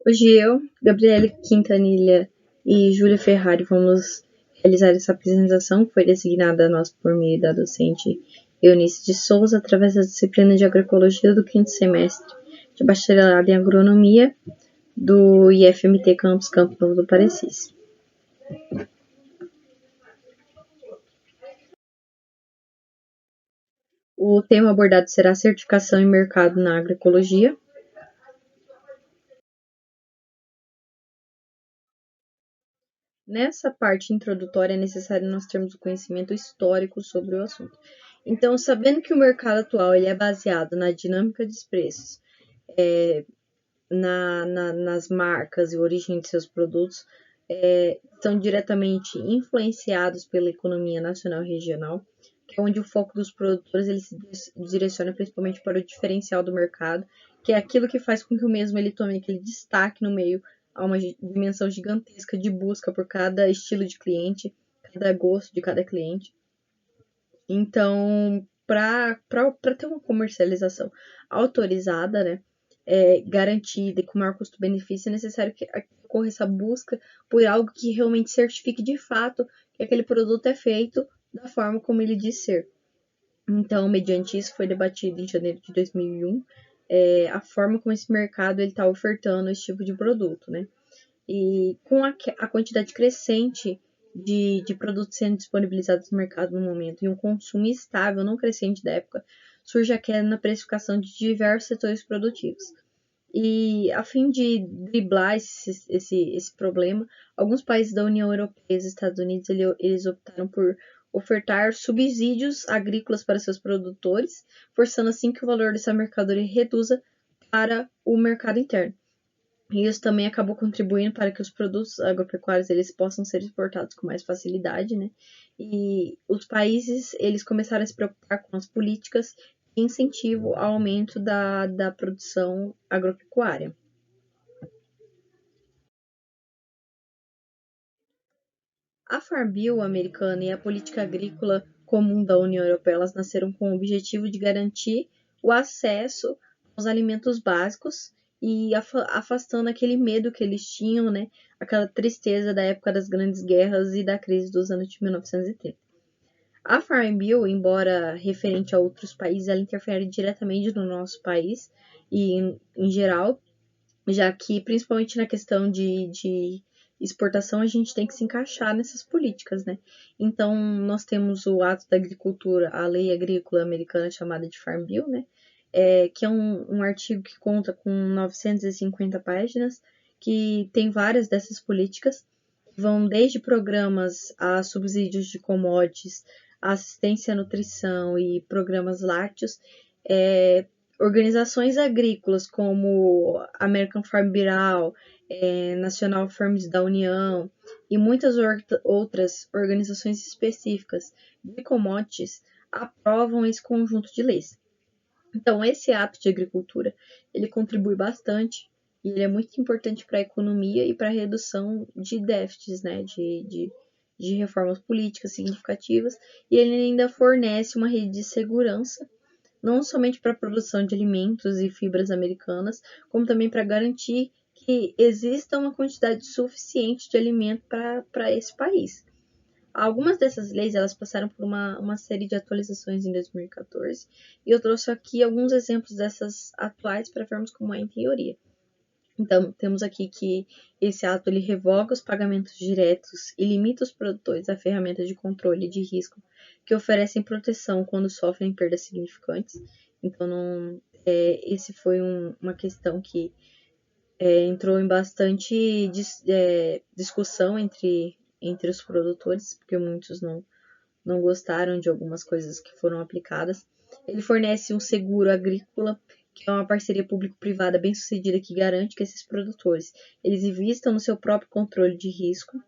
Hoje eu, Gabriele Quintanilha e Júlia Ferrari vamos realizar essa apresentação que foi designada a nós por meio da docente Eunice de Souza através da disciplina de agroecologia do quinto semestre de bacharelado em agronomia do IFMT Campus Campo Novo do Parecis. O tema abordado será certificação e mercado na agroecologia. Nessa parte introdutória é necessário nós termos o conhecimento histórico sobre o assunto. Então, sabendo que o mercado atual ele é baseado na dinâmica dos preços, nas marcas e origem de seus produtos, são diretamente influenciados pela economia nacional e regional, que é onde o foco dos produtores ele se direciona principalmente para o diferencial do mercado, que é aquilo que faz com que o mesmo ele tome aquele destaque no meio a uma dimensão gigantesca de busca por cada estilo de cliente, cada gosto de cada cliente. Então, para ter uma comercialização autorizada, né, garantida e com maior custo-benefício, é necessário que ocorra essa busca por algo que realmente certifique de fato que aquele produto é feito da forma como ele diz ser. Então, mediante isso, foi debatido em janeiro de 2001 a forma como esse mercado está ofertando esse tipo de produto, né? E com a quantidade crescente de produtos sendo disponibilizados no mercado no momento e um consumo estável, não crescente da época, surge a queda na precificação de diversos setores produtivos. E a fim de driblar esse problema, alguns países da União Europeia e os Estados Unidos eles optaram por ofertar subsídios agrícolas para seus produtores, forçando assim que o valor dessa mercadoria reduza para o mercado interno. E isso também acabou contribuindo para que os produtos agropecuários eles possam ser exportados com mais facilidade, né? E os países eles começaram a se preocupar com as políticas de incentivo ao aumento da produção agropecuária. A Farm Bill americana e a política agrícola comum da União Europeia elas nasceram com o objetivo de garantir o acesso aos alimentos básicos e afastando aquele medo que eles tinham, né, aquela tristeza da época das grandes guerras e da crise dos anos de 1930. A Farm Bill, embora referente a outros países, ela interfere diretamente no nosso país e em geral, já que principalmente na questão de exportação a gente tem que se encaixar nessas políticas, né? Então nós temos o Ato da Agricultura, a Lei Agrícola Americana chamada de Farm Bill, né? Que é um artigo que conta com 950 páginas, que tem várias dessas políticas, que vão desde programas a subsídios de commodities, assistência à nutrição e programas lácteos, organizações agrícolas como American Farm Bureau, National Farms da União e muitas outras organizações específicas de commodities aprovam esse conjunto de leis. Então, esse ato de agricultura, ele contribui bastante e ele é muito importante para a economia e para a redução de déficits, né, de reformas políticas significativas, e ele ainda fornece uma rede de segurança não somente para a produção de alimentos e fibras americanas, como também para garantir que exista uma quantidade suficiente de alimento para esse país. Algumas dessas leis elas passaram por uma série de atualizações em 2014 e eu trouxe aqui alguns exemplos dessas atuais para vermos como é em teoria. Então, temos aqui que esse ato ele revoga os pagamentos diretos e limita os produtores a ferramentas de controle de risco que oferecem proteção quando sofrem perdas significantes. Então, esse foi uma questão que entrou em bastante discussão entre os produtores, porque muitos não gostaram de algumas coisas que foram aplicadas. Ele fornece um seguro agrícola, que é uma parceria público-privada bem sucedida que garante que esses produtores eles investam no seu próprio controle de risco,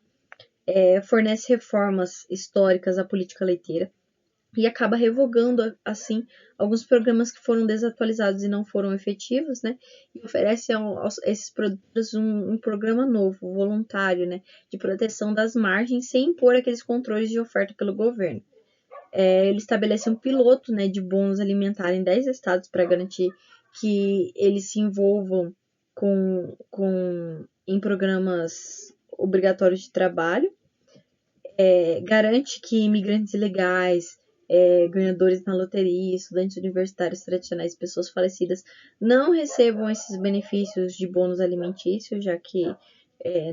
fornece reformas históricas à política leiteira e acaba revogando, assim, alguns programas que foram desatualizados e não foram efetivos, né? E oferece a esses produtores um programa novo, voluntário, né? De proteção das margens, sem impor aqueles controles de oferta pelo governo. Ele estabelece um piloto, né, de bônus alimentar em 10 estados para garantir que eles se envolvam em programas obrigatórios de trabalho, garante que imigrantes ilegais, ganhadores na loteria, estudantes universitários tradicionais e pessoas falecidas não recebam esses benefícios de bônus alimentícios, já que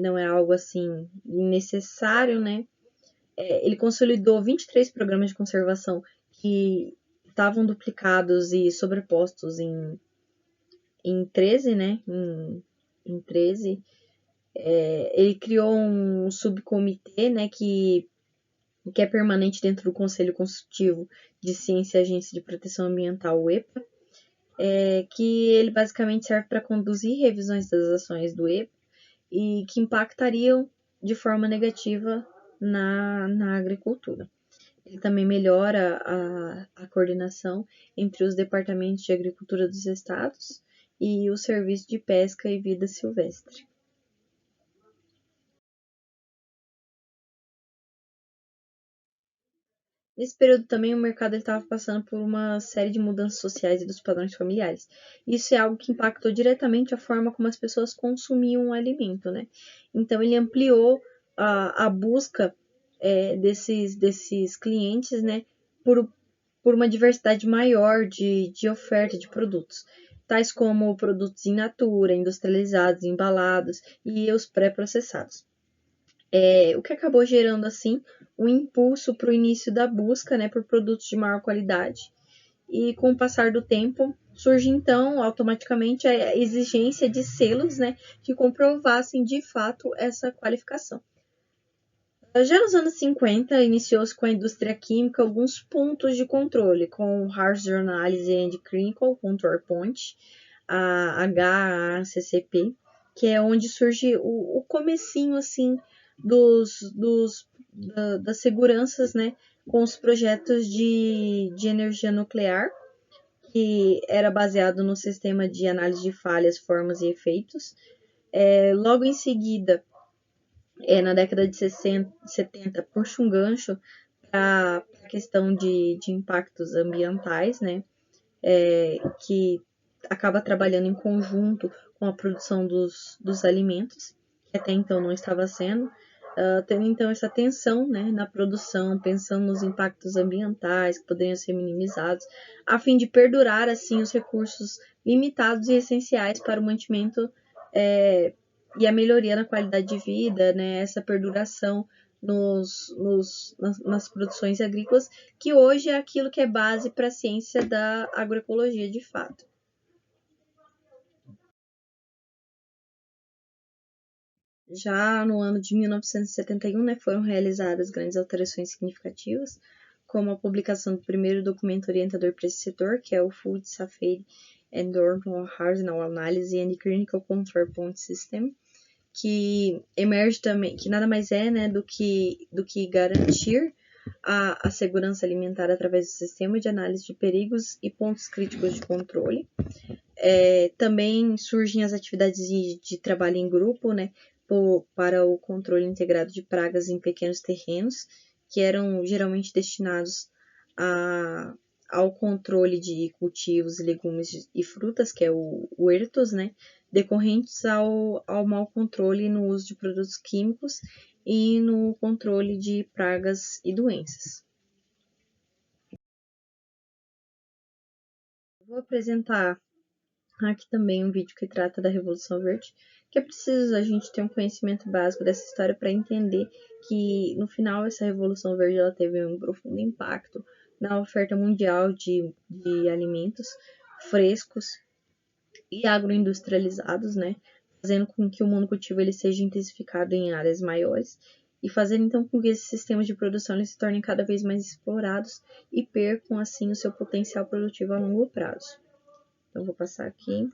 não é algo assim necessário, né? Ele consolidou 23 programas de conservação que estavam duplicados e sobrepostos em 13, né? Em 13. Ele criou um subcomitê, né, que é permanente dentro do Conselho Consultivo de Ciência e Agência de Proteção Ambiental, o EPA, que ele basicamente serve para conduzir revisões das ações do EPA e que impactariam de forma negativa na agricultura. Ele também melhora a coordenação entre os departamentos de agricultura dos estados e o serviço de pesca e vida silvestre. Nesse período também o mercado estava passando por uma série de mudanças sociais e dos padrões familiares. Isso é algo que impactou diretamente a forma como as pessoas consumiam o alimento, né? Então ele ampliou a busca desses clientes, né, por uma diversidade maior de oferta de produtos, tais como produtos in natura, industrializados, embalados e os pré-processados. O que acabou gerando, assim, um impulso para o início da busca, né, por produtos de maior qualidade. E com o passar do tempo, surge então automaticamente a exigência de selos, né, que comprovassem de fato essa qualificação. Já nos anos 50, iniciou-se com a indústria química alguns pontos de controle, com Harsh Analysis and Clinical Control Point, a HACCP, que é onde surge o comecinho, assim, das seguranças, né, com os projetos de energia nuclear, que era baseado no sistema de análise de falhas, formas e efeitos. Logo em seguida, na década de 70, puxa um gancho para a questão de impactos ambientais, né, que acaba trabalhando em conjunto com a produção dos alimentos, que até então não estava sendo, tendo então essa atenção, né, na produção, pensando nos impactos ambientais que poderiam ser minimizados, a fim de perdurar assim os recursos limitados e essenciais para o mantimento e a melhoria na qualidade de vida, né, essa perduração nas produções agrícolas, que hoje é aquilo que é base para a ciência da agroecologia de fato. Já no ano de 1971, né, foram realizadas grandes alterações significativas, como a publicação do primeiro documento orientador para esse setor, que é o Food Safety and Hardenal Analysis and Clinical Control Point System, que emerge também, que nada mais é, né, do que garantir a segurança alimentar através do sistema de análise de perigos e pontos críticos de controle. Também surgem as atividades de trabalho em grupo, né, para o controle integrado de pragas em pequenos terrenos, que eram geralmente destinados ao controle de cultivos, legumes e frutas, que é o huertos, né, decorrentes ao mau controle no uso de produtos químicos e no controle de pragas e doenças. Vou apresentar aqui também um vídeo que trata da Revolução Verde, que é preciso a gente ter um conhecimento básico dessa história para entender que, no final, essa Revolução Verde ela teve um profundo impacto na oferta mundial de alimentos frescos e agroindustrializados, né, fazendo com que o monocultivo ele seja intensificado em áreas maiores e fazendo então com que esses sistemas de produção eles se tornem cada vez mais explorados e percam assim o seu potencial produtivo a longo prazo. Então, vou passar aqui.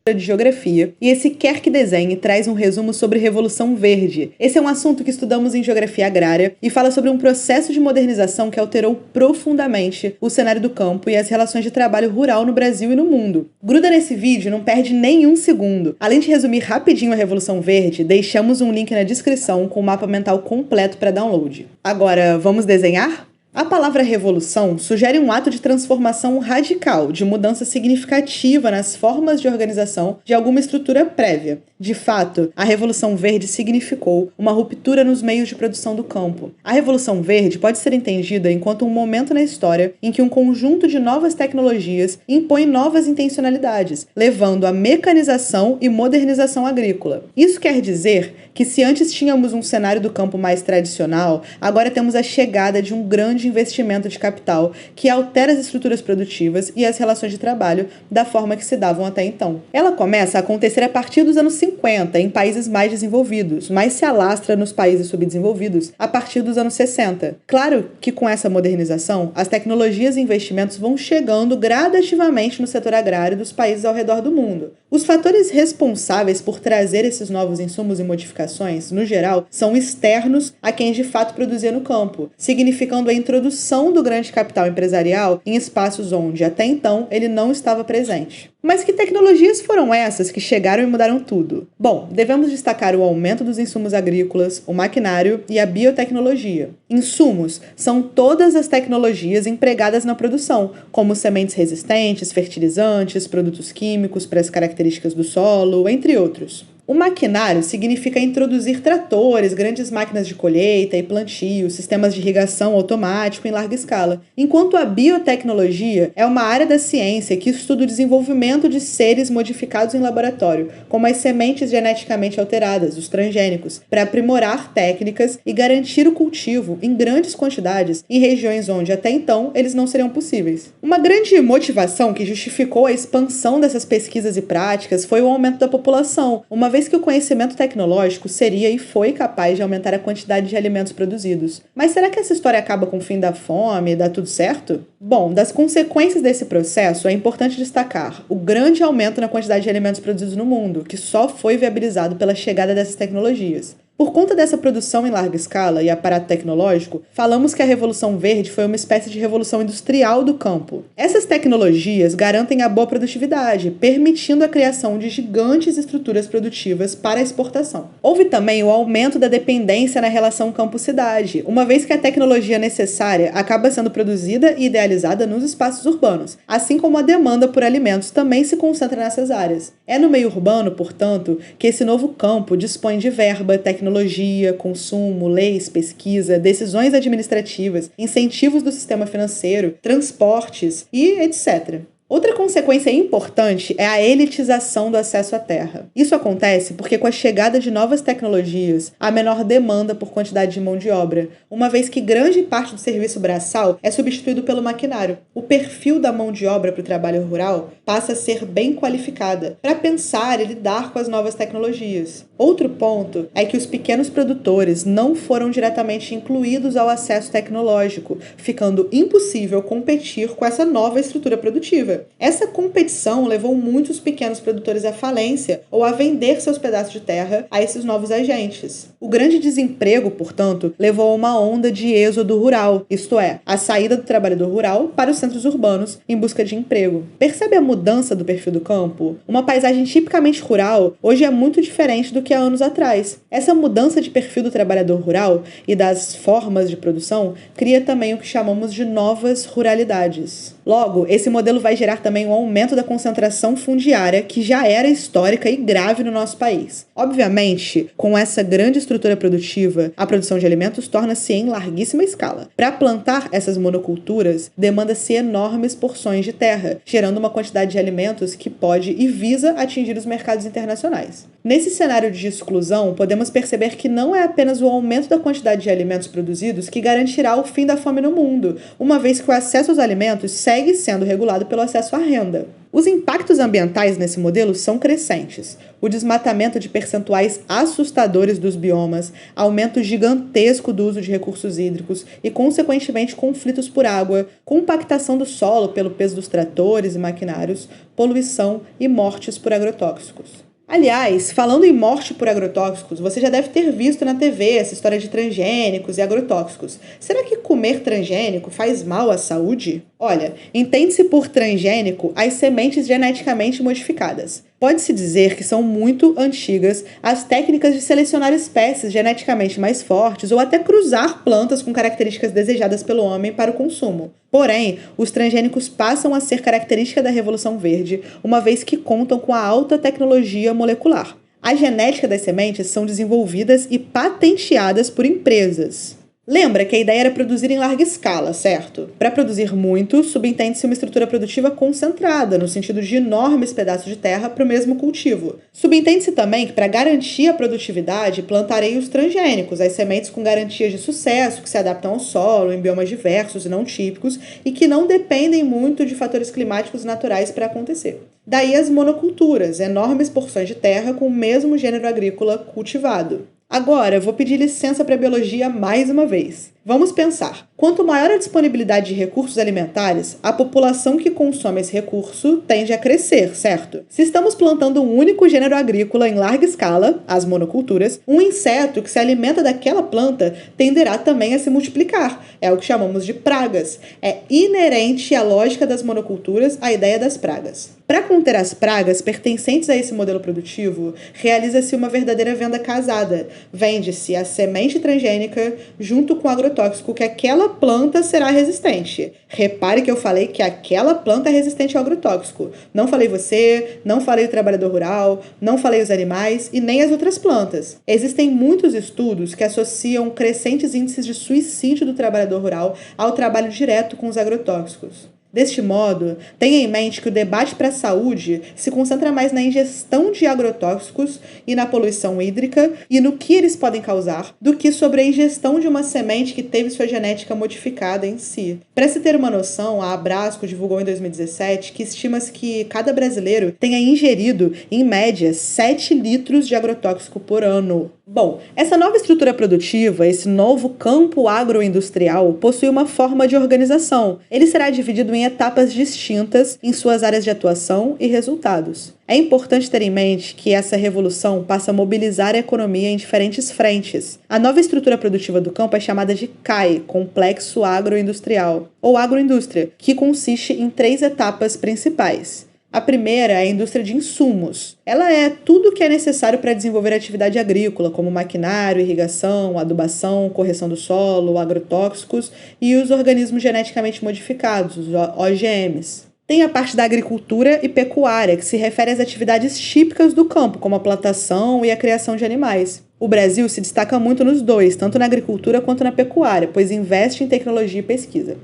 De Geografia, e esse Quer que Desenhe traz um resumo sobre Revolução Verde. Esse é um assunto que estudamos em Geografia Agrária e fala sobre um processo de modernização que alterou profundamente o cenário do campo e as relações de trabalho rural no Brasil e no mundo. Gruda nesse vídeo, não perde nenhum segundo. Além de resumir rapidinho a Revolução Verde, deixamos um link na descrição com o mapa mental completo para download. Agora, vamos desenhar? A palavra revolução sugere um ato de transformação radical, de mudança significativa nas formas de organização de alguma estrutura prévia. De fato, a Revolução Verde significou uma ruptura nos meios de produção do campo. A Revolução Verde pode ser entendida enquanto um momento na história em que um conjunto de novas tecnologias impõe novas intencionalidades, levando à mecanização e modernização agrícola. Isso quer dizer que se antes tínhamos um cenário do campo mais tradicional, agora temos a chegada de um grande investimento de capital que altera as estruturas produtivas e as relações de trabalho da forma que se davam até então. Ela começa a acontecer a partir dos anos 50 em países mais desenvolvidos, mas se alastra nos países subdesenvolvidos a partir dos anos 60. Claro que com essa modernização, as tecnologias e investimentos vão chegando gradativamente no setor agrário dos países ao redor do mundo. Os fatores responsáveis por trazer esses novos insumos e modificações, no geral, são externos a quem de fato produzia no campo, significando a introdução do grande capital empresarial em espaços onde, até então, ele não estava presente. Mas que tecnologias foram essas que chegaram e mudaram tudo? Bom, devemos destacar o aumento dos insumos agrícolas, o maquinário e a biotecnologia. Insumos são todas as tecnologias empregadas na produção, como sementes resistentes, fertilizantes, produtos químicos para as características do solo, entre outros. O maquinário significa introduzir tratores, grandes máquinas de colheita e plantio, sistemas de irrigação automático em larga escala, enquanto a biotecnologia é uma área da ciência que estuda o desenvolvimento de seres modificados em laboratório, como as sementes geneticamente alteradas, os transgênicos, para aprimorar técnicas e garantir o cultivo em grandes quantidades em regiões onde até então eles não seriam possíveis. Uma grande motivação que justificou a expansão dessas pesquisas e práticas foi o aumento da população, uma vez que o conhecimento tecnológico seria e foi capaz de aumentar a quantidade de alimentos produzidos. Mas será que essa história acaba com o fim da fome e dá tudo certo? Bom, das consequências desse processo é importante destacar o grande aumento na quantidade de alimentos produzidos no mundo, que só foi viabilizado pela chegada dessas tecnologias. Por conta dessa produção em larga escala e aparato tecnológico, falamos que a Revolução Verde foi uma espécie de revolução industrial do campo. Essas tecnologias garantem a boa produtividade, permitindo a criação de gigantes estruturas produtivas para a exportação. Houve também o aumento da dependência na relação campo-cidade, uma vez que a tecnologia necessária acaba sendo produzida e idealizada nos espaços urbanos, assim como a demanda por alimentos também se concentra nessas áreas. É no meio urbano, portanto, que esse novo campo dispõe de verba, tecnologia, consumo, leis, pesquisa, decisões administrativas, incentivos do sistema financeiro, transportes e etc. Outra consequência importante é a elitização do acesso à terra. Isso acontece porque com a chegada de novas tecnologias, há menor demanda por quantidade de mão de obra, uma vez que grande parte do serviço braçal é substituído pelo maquinário. O perfil da mão de obra para o trabalho rural passa a ser bem qualificada para pensar e lidar com as novas tecnologias. Outro ponto é que os pequenos produtores não foram diretamente incluídos ao acesso tecnológico, ficando impossível competir com essa nova estrutura produtiva. Essa competição levou muitos pequenos produtores à falência ou a vender seus pedaços de terra a esses novos agentes. O grande desemprego, portanto, levou a uma onda de êxodo rural, isto é, a saída do trabalhador rural para os centros urbanos em busca de emprego. Percebe a mudança do perfil do campo? Uma paisagem tipicamente rural hoje é muito diferente do que há anos atrás. Essa mudança de perfil do trabalhador rural e das formas de produção cria também o que chamamos de novas ruralidades. Logo, esse modelo vai gerar também um aumento da concentração fundiária que já era histórica e grave no nosso país. Obviamente, com essa grande estrutura produtiva, a produção de alimentos torna-se em larguíssima escala. Para plantar essas monoculturas, demanda-se enormes porções de terra, gerando uma quantidade de alimentos que pode e visa atingir os mercados internacionais. Nesse cenário de exclusão, podemos perceber que não é apenas o aumento da quantidade de alimentos produzidos que garantirá o fim da fome no mundo, uma vez que o acesso aos alimentos segue sendo regulado pelo acesso à renda. Os impactos ambientais nesse modelo são crescentes. O desmatamento de percentuais assustadores dos biomas, aumento gigantesco do uso de recursos hídricos e, consequentemente, conflitos por água, compactação do solo pelo peso dos tratores e maquinários, poluição e mortes por agrotóxicos. Aliás, falando em morte por agrotóxicos, você já deve ter visto na TV essa história de transgênicos e agrotóxicos. Será que comer transgênico faz mal à saúde? Olha, entende-se por transgênico as sementes geneticamente modificadas. Pode-se dizer que são muito antigas as técnicas de selecionar espécies geneticamente mais fortes ou até cruzar plantas com características desejadas pelo homem para o consumo. Porém, os transgênicos passam a ser característica da Revolução Verde, uma vez que contam com a alta tecnologia molecular. A genética das sementes são desenvolvidas e patenteadas por empresas. Lembra que a ideia era produzir em larga escala, certo? Para produzir muito, subentende-se uma estrutura produtiva concentrada, no sentido de enormes pedaços de terra para o mesmo cultivo. Subentende-se também que, para garantir a produtividade, plantarei os transgênicos, as sementes com garantias de sucesso, que se adaptam ao solo, em biomas diversos e não típicos, e que não dependem muito de fatores climáticos naturais para acontecer. Daí as monoculturas, enormes porções de terra com o mesmo gênero agrícola cultivado. Agora, eu vou pedir licença para a biologia mais uma vez. Vamos pensar. Quanto maior a disponibilidade de recursos alimentares, a população que consome esse recurso tende a crescer, certo? Se estamos plantando um único gênero agrícola em larga escala, as monoculturas, um inseto que se alimenta daquela planta tenderá também a se multiplicar. É o que chamamos de pragas. É inerente à lógica das monoculturas a ideia das pragas. Para conter as pragas pertencentes a esse modelo produtivo, realiza-se uma verdadeira venda casada. Vende-se a semente transgênica junto com o agrotóxico que aquela planta será resistente. Repare que eu falei que aquela planta é resistente ao agrotóxico. Não falei você, não falei o trabalhador rural, não falei os animais e nem as outras plantas. Existem muitos estudos que associam crescentes índices de suicídio do trabalhador rural ao trabalho direto com os agrotóxicos. Deste modo, tenha em mente que o debate para a saúde se concentra mais na ingestão de agrotóxicos e na poluição hídrica e no que eles podem causar, do que sobre a ingestão de uma semente que teve sua genética modificada em si. Para se ter uma noção, a Abrasco divulgou em 2017 que estima-se que cada brasileiro tenha ingerido, em média, 7 litros de agrotóxico por ano. Bom, essa nova estrutura produtiva, esse novo campo agroindustrial, possui uma forma de organização. Ele será dividido em etapas distintas em suas áreas de atuação e resultados. É importante ter em mente que essa revolução passa a mobilizar a economia em diferentes frentes. A nova estrutura produtiva do campo é chamada de CAI, Complexo Agroindustrial, ou agroindústria, que consiste em 3 etapas principais. A primeira é a indústria de insumos. Ela é tudo o que é necessário para desenvolver atividade agrícola, como maquinário, irrigação, adubação, correção do solo, agrotóxicos e os organismos geneticamente modificados, os OGMs. Tem a parte da agricultura e pecuária, que se refere às atividades típicas do campo, como a plantação e a criação de animais. O Brasil se destaca muito nos dois, tanto na agricultura quanto na pecuária, pois investe em tecnologia e pesquisa.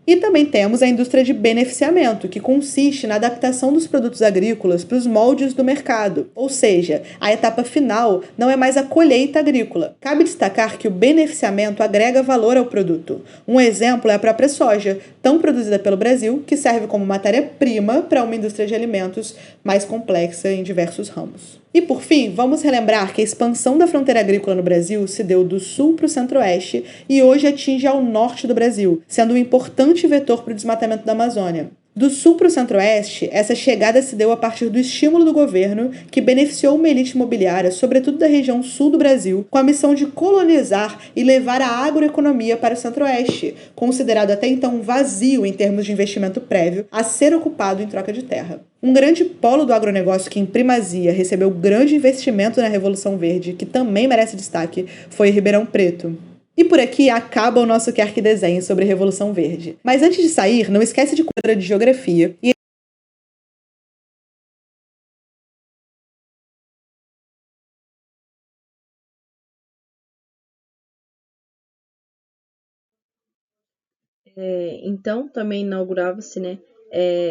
E também temos a indústria de beneficiamento, que consiste na adaptação dos produtos agrícolas para os moldes do mercado, ou seja, a etapa final não é mais a colheita agrícola. Cabe destacar que o beneficiamento agrega valor ao produto. Um exemplo é a própria soja, tão produzida pelo Brasil, que serve como matéria-prima para uma indústria de alimentos mais complexa em diversos ramos. E por fim, vamos relembrar que a expansão da fronteira agrícola no Brasil se deu do sul para o centro-oeste e hoje atinge ao norte do Brasil, sendo um importante vetor para o desmatamento da Amazônia. Do sul para o centro-oeste, essa chegada se deu a partir do estímulo do governo, que beneficiou uma elite imobiliária, sobretudo da região sul do Brasil, com a missão de colonizar e levar a agroeconomia para o centro-oeste, considerado até então vazio em termos de investimento prévio, a ser ocupado em troca de terra. Um grande polo do agronegócio que, em primazia, recebeu grande investimento na Revolução Verde, que também merece destaque, foi Ribeirão Preto. E por aqui acaba o nosso Quer Que Desenhe sobre Revolução Verde. Mas antes de sair, não esquece de quadra de geografia e Então, também inaugurava-se, né,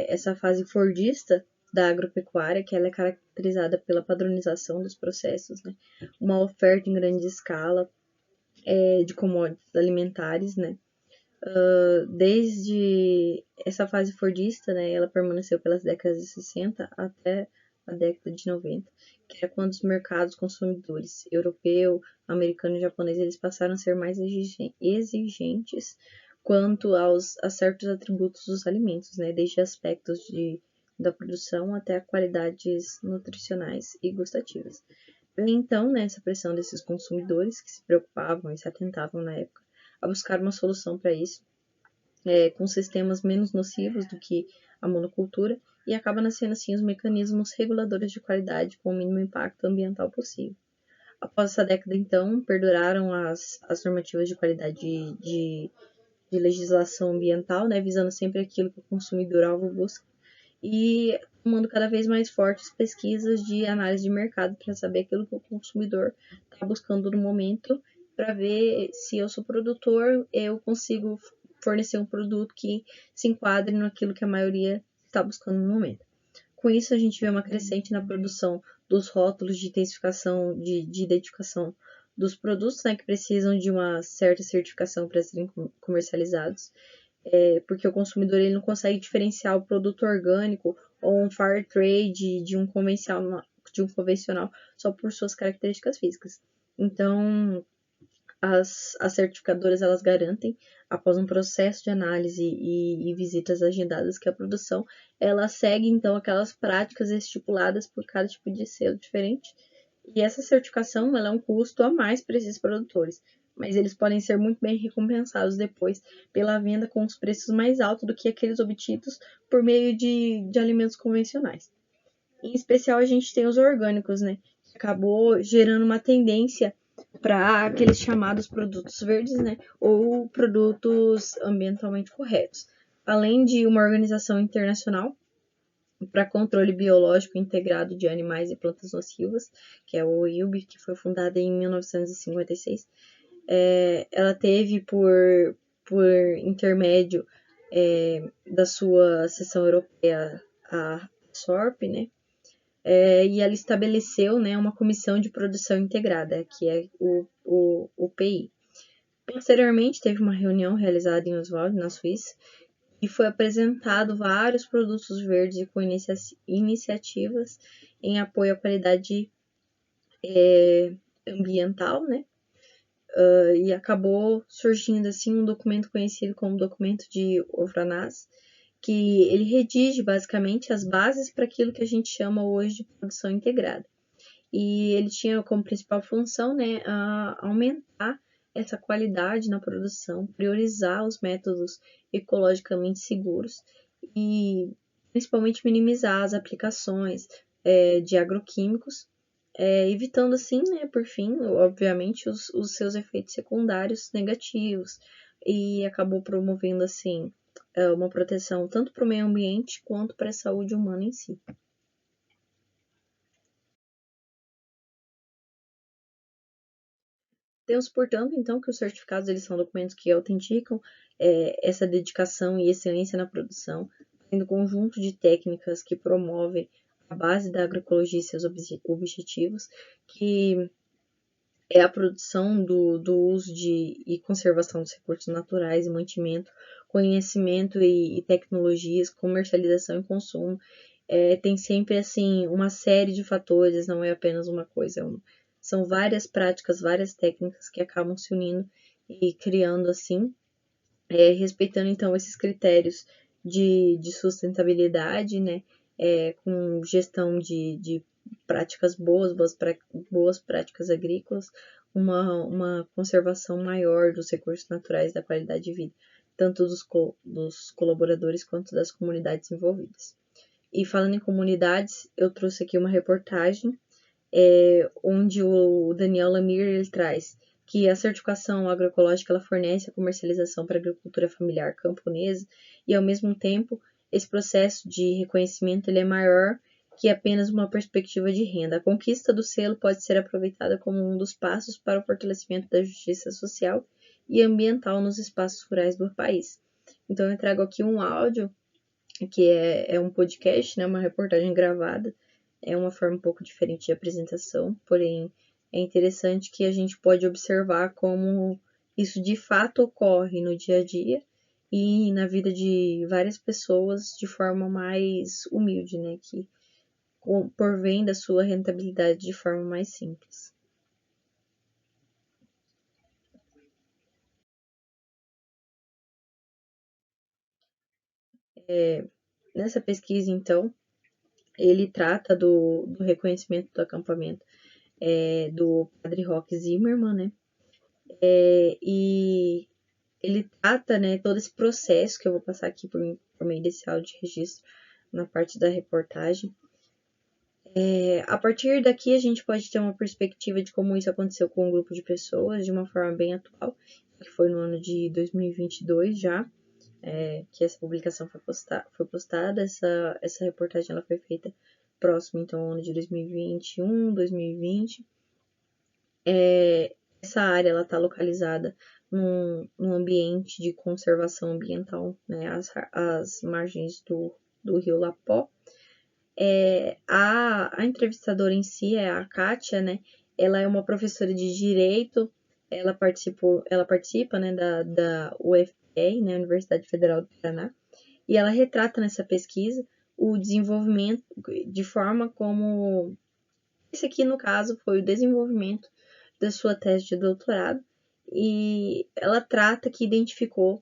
essa fase fordista da agropecuária, que ela é caracterizada pela padronização dos processos, né, uma oferta em grande escala de commodities alimentares, né. Desde essa fase fordista, né, ela permaneceu pelas décadas de 60 até a década de 90, que é quando os mercados consumidores europeu, americano e japonês eles passaram a ser mais exigentes quanto a certos atributos dos alimentos, né, desde aspectos da produção até a qualidades nutricionais e gustativas. Então, né, essa pressão desses consumidores que se preocupavam e se atentavam na época a buscar uma solução para isso, com sistemas menos nocivos do que a monocultura, e acaba nascendo assim os mecanismos reguladores de qualidade com o mínimo impacto ambiental possível. Após essa década, então, perduraram as normativas de qualidade de legislação ambiental, né, visando sempre aquilo que o consumidor-alvo busca, e tomando cada vez mais fortes pesquisas de análise de mercado para saber aquilo que o consumidor está buscando no momento, para ver se eu sou produtor, eu consigo fornecer um produto que se enquadre naquilo que a maioria está buscando no momento. Com isso, a gente vê uma crescente na produção dos rótulos de intensificação, de identificação dos produtos, né, que precisam de uma certa certificação para serem comercializados, porque o consumidor ele não consegue diferenciar o produto orgânico ou um fair trade de um convencional só por suas características físicas. Então, as certificadoras elas garantem, após um processo de análise e visitas agendadas, que a produção ela segue então aquelas práticas estipuladas por cada tipo de selo diferente. E essa certificação ela é um custo a mais para esses produtores, mas eles podem ser muito bem recompensados depois pela venda com os preços mais altos do que aqueles obtidos por meio de alimentos convencionais. Em especial, a gente tem os orgânicos, né? Que acabou gerando uma tendência para aqueles chamados produtos verdes, né? Ou produtos ambientalmente corretos. Além de uma organização internacional para controle biológico integrado de animais e plantas nocivas, que é o IUB, que foi fundada em 1956, ela teve por intermédio da sua seção europeia, a SORP, né? E ela estabeleceu, né, uma comissão de produção integrada, que é o PI. Posteriormente, teve uma reunião realizada em Oswald, na Suíça, e foi apresentado vários produtos verdes e com iniciativas em apoio à qualidade ambiental, né? E acabou surgindo assim um documento conhecido como documento de Okranas, que ele redige basicamente as bases para aquilo que a gente chama hoje de produção integrada. E ele tinha como principal função, né, aumentar essa qualidade na produção, priorizar os métodos ecologicamente seguros e principalmente minimizar as aplicações de agroquímicos, evitando assim, né, por fim, obviamente, os seus efeitos secundários negativos, e acabou promovendo assim uma proteção tanto para o meio ambiente quanto para a saúde humana em si. Temos, portanto, então, que os certificados eles são documentos que autenticam essa dedicação e excelência na produção, tendo conjunto de técnicas que promovem a base da agroecologia e seus objetivos, que é a produção do uso e conservação dos recursos naturais e mantimento, conhecimento e tecnologias, comercialização e consumo. Tem sempre assim uma série de fatores, não é apenas uma coisa, são várias práticas, várias técnicas que acabam se unindo e criando assim, respeitando então esses critérios de sustentabilidade, né, com gestão de práticas boas práticas agrícolas, uma conservação maior dos recursos naturais, da qualidade de vida, tanto dos colaboradores quanto das comunidades envolvidas. E falando em comunidades, eu trouxe aqui uma reportagem onde o Daniel Lamir ele traz que a certificação agroecológica ela fornece a comercialização para a agricultura familiar camponesa e, ao mesmo tempo, esse processo de reconhecimento ele é maior que apenas uma perspectiva de renda. A conquista do selo pode ser aproveitada como um dos passos para o fortalecimento da justiça social e ambiental nos espaços rurais do país. Então, eu trago aqui um áudio, que é um podcast, né, uma reportagem gravada, é uma forma um pouco diferente de apresentação, porém é interessante que a gente pode observar como isso de fato ocorre no dia a dia e na vida de várias pessoas de forma mais humilde, né, que porvém da sua rentabilidade de forma mais simples. Nessa pesquisa, então, ele trata do reconhecimento do acampamento do Padre Roque Zimmermann, né? E ele trata, né, todo esse processo que eu vou passar aqui por meio desse áudio de registro, na parte da reportagem. A partir daqui a gente pode ter uma perspectiva de como isso aconteceu com um grupo de pessoas de uma forma bem atual, que foi no ano de 2022 já, que essa publicação foi postada. Essa reportagem ela foi feita próximo, então, ao ano de 2021, 2020. Essa área está localizada num ambiente de conservação ambiental, né, às margens do rio Lapó. A entrevistadora em si é a Kátia, né? Ela é uma professora de Direito, ela participa, né, da UFPR, né, Universidade Federal do Paraná, e ela retrata nessa pesquisa o desenvolvimento de forma como... Esse aqui, no caso, foi o desenvolvimento da sua tese de doutorado, e ela trata que identificou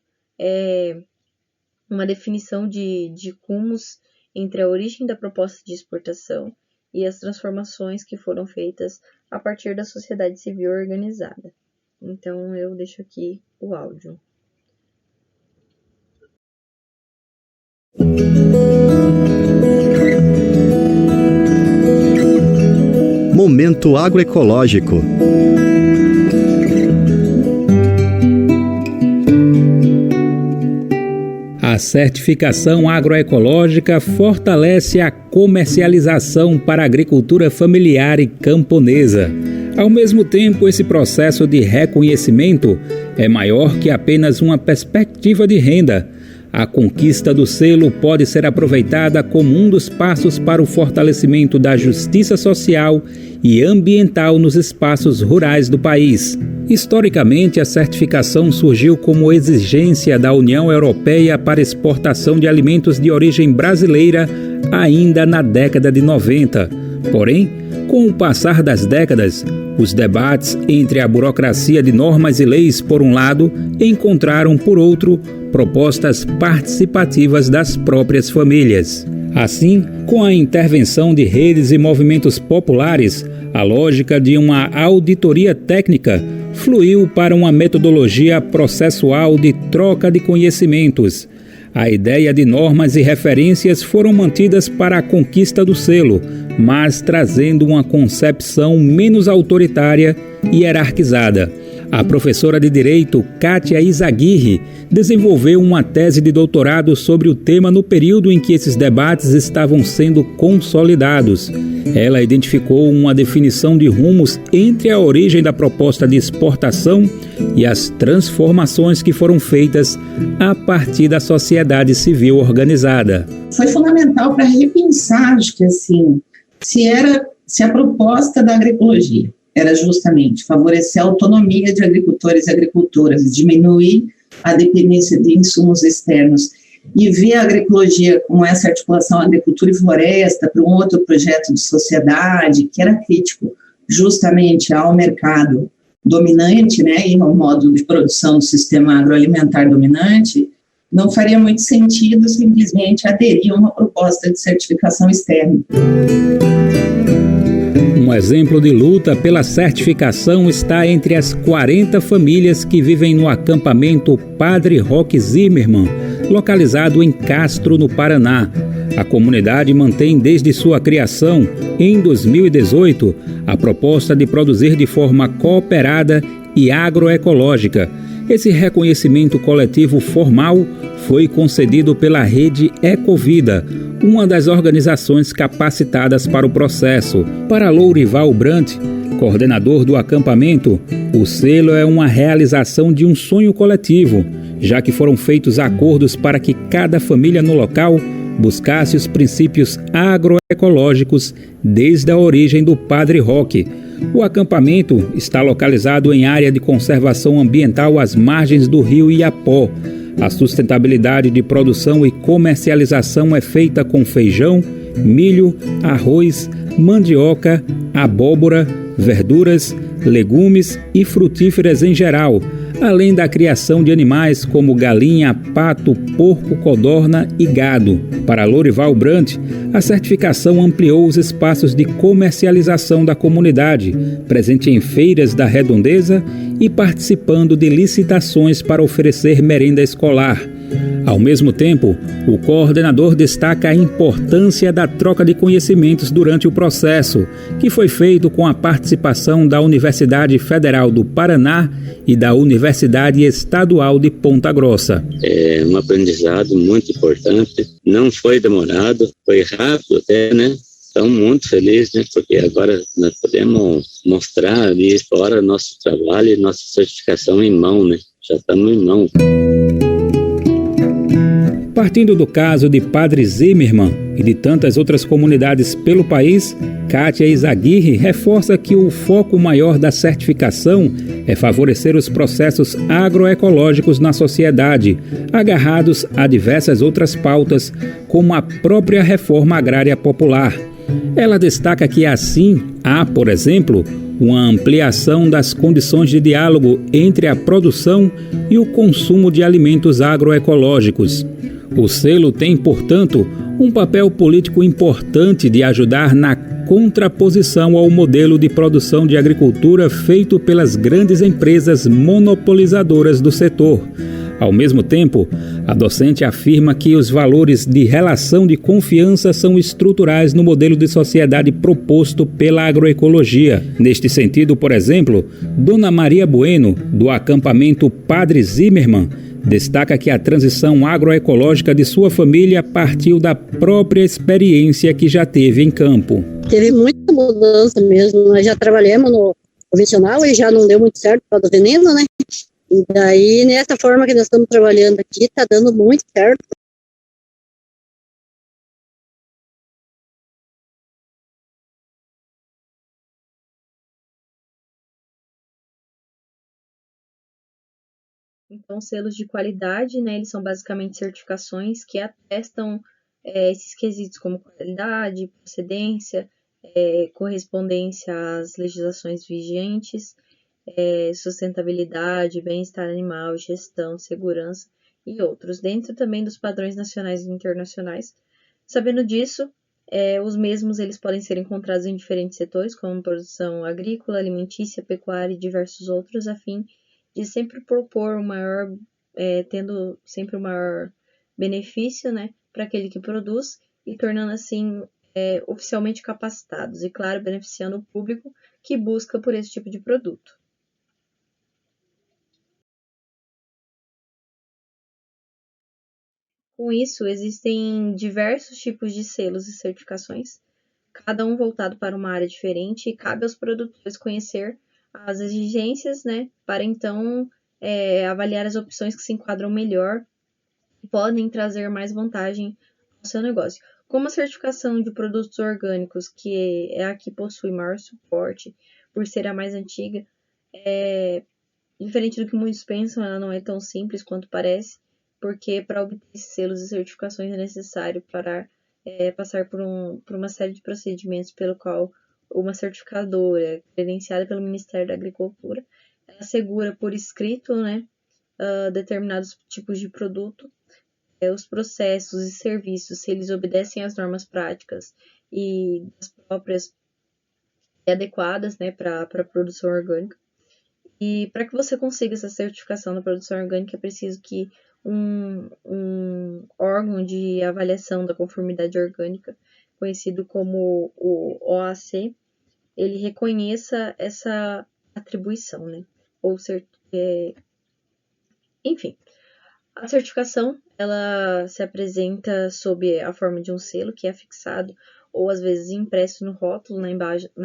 uma definição de rumos entre a origem da proposta de exportação e as transformações que foram feitas a partir da sociedade civil organizada. Então, eu deixo aqui o áudio. Momento agroecológico. A certificação agroecológica fortalece a comercialização para a agricultura familiar e camponesa. Ao mesmo tempo, esse processo de reconhecimento é maior que apenas uma perspectiva de renda. A conquista do selo pode ser aproveitada como um dos passos para o fortalecimento da justiça social e ambiental nos espaços rurais do país. Historicamente, a certificação surgiu como exigência da União Europeia para exportação de alimentos de origem brasileira ainda na década de 90. Porém, com o passar das décadas, os debates entre a burocracia de normas e leis, por um lado, encontraram, por outro, propostas participativas das próprias famílias. Assim, com a intervenção de redes e movimentos populares, a lógica de uma auditoria técnica fluiu para uma metodologia processual de troca de conhecimentos. A ideia de normas e referências foram mantidas para a conquista do selo, mas trazendo uma concepção menos autoritária e hierarquizada. A professora de Direito, Kátia Izaguirre, desenvolveu uma tese de doutorado sobre o tema no período em que esses debates estavam sendo consolidados. Ela identificou uma definição de rumos entre a origem da proposta de exportação e as transformações que foram feitas a partir da sociedade civil organizada. Foi fundamental para repensar, acho que assim, se a proposta da agroecologia era justamente favorecer a autonomia de agricultores e agricultoras, diminuir a dependência de insumos externos e ver a agroecologia com essa articulação agricultura e floresta para um outro projeto de sociedade que era crítico justamente ao mercado dominante, né, e ao modo de produção do sistema agroalimentar dominante, não faria muito sentido simplesmente aderir a uma proposta de certificação externa. Um exemplo de luta pela certificação está entre as 40 famílias que vivem no acampamento Padre Roque Zimmermann, localizado em Castro, no Paraná. A comunidade mantém desde sua criação, em 2018, a proposta de produzir de forma cooperada e agroecológica. Esse reconhecimento coletivo formal foi concedido pela Rede Ecovida, uma das organizações capacitadas para o processo. Para Lourival Brandt, coordenador do acampamento, o selo é uma realização de um sonho coletivo, já que foram feitos acordos para que cada família no local buscasse os princípios agroecológicos desde a origem do Padre Roque. O acampamento está localizado em área de conservação ambiental às margens do rio Iapó. A sustentabilidade de produção e comercialização é feita com feijão, milho, arroz, mandioca, abóbora, verduras, legumes e frutíferas em geral, além da criação de animais como galinha, pato, porco, codorna e gado. Para Lourival Brandt, a certificação ampliou os espaços de comercialização da comunidade, presente em feiras da redondeza e participando de licitações para oferecer merenda escolar. Ao mesmo tempo, o coordenador destaca a importância da troca de conhecimentos durante o processo, que foi feito com a participação da Universidade Federal do Paraná e da Universidade Estadual de Ponta Grossa. É um aprendizado muito importante, não foi demorado, foi rápido até, né? Estou muito feliz, né? Porque agora nós podemos mostrar ali fora nosso trabalho e nossa certificação em mão, né? Já estamos em mão. Partindo do caso de Padre Zimmermann e de tantas outras comunidades pelo país, Kátia Izaguirre reforça que o foco maior da certificação é favorecer os processos agroecológicos na sociedade, agarrados a diversas outras pautas, como a própria reforma agrária popular. Ela destaca que assim há, por exemplo, uma ampliação das condições de diálogo entre a produção e o consumo de alimentos agroecológicos. O selo tem, portanto, um papel político importante de ajudar na contraposição ao modelo de produção de agricultura feito pelas grandes empresas monopolizadoras do setor. Ao mesmo tempo, a docente afirma que os valores de relação de confiança são estruturais no modelo de sociedade proposto pela agroecologia. Neste sentido, por exemplo, Dona Maria Bueno, do acampamento Padre Zimmermann, destaca que a transição agroecológica de sua família partiu da própria experiência que já teve em campo. Teve muita mudança mesmo. Nós já trabalhamos no convencional e já não deu muito certo por causa do veneno, né? E daí, nessa forma que nós estamos trabalhando aqui, está dando muito certo. Então, selos de qualidade, né, eles são basicamente certificações que atestam esses quesitos como qualidade, procedência, correspondência às legislações vigentes, sustentabilidade, bem-estar animal, gestão, segurança e outros, dentro também dos padrões nacionais e internacionais. Sabendo disso, os mesmos eles podem ser encontrados em diferentes setores, como produção agrícola, alimentícia, pecuária e diversos outros, a fim de sempre propor o maior, tendo sempre o maior benefício, né, para aquele que produz e tornando assim oficialmente capacitados e, claro, beneficiando o público que busca por esse tipo de produto. Com isso, existem diversos tipos de selos e certificações, cada um voltado para uma área diferente e cabe aos produtores conhecer as exigências, né, para então avaliar as opções que se enquadram melhor e podem trazer mais vantagem ao seu negócio. Como a certificação de produtos orgânicos, que é a que possui maior suporte, por ser a mais antiga, diferente do que muitos pensam, ela não é tão simples quanto parece, porque para obter esses selos e certificações é necessário passar por uma série de procedimentos pelo qual uma certificadora credenciada pelo Ministério da Agricultura assegura por escrito, né, determinados tipos de produto, os processos e serviços, se eles obedecem às normas práticas e as próprias adequadas, né, para a produção orgânica. E para que você consiga essa certificação da produção orgânica, é preciso que um órgão de avaliação da conformidade orgânica, conhecido como o OAC, ele reconheça essa atribuição, né? Enfim, a certificação, ela se apresenta sob a forma de um selo que é fixado ou às vezes impresso no rótulo, na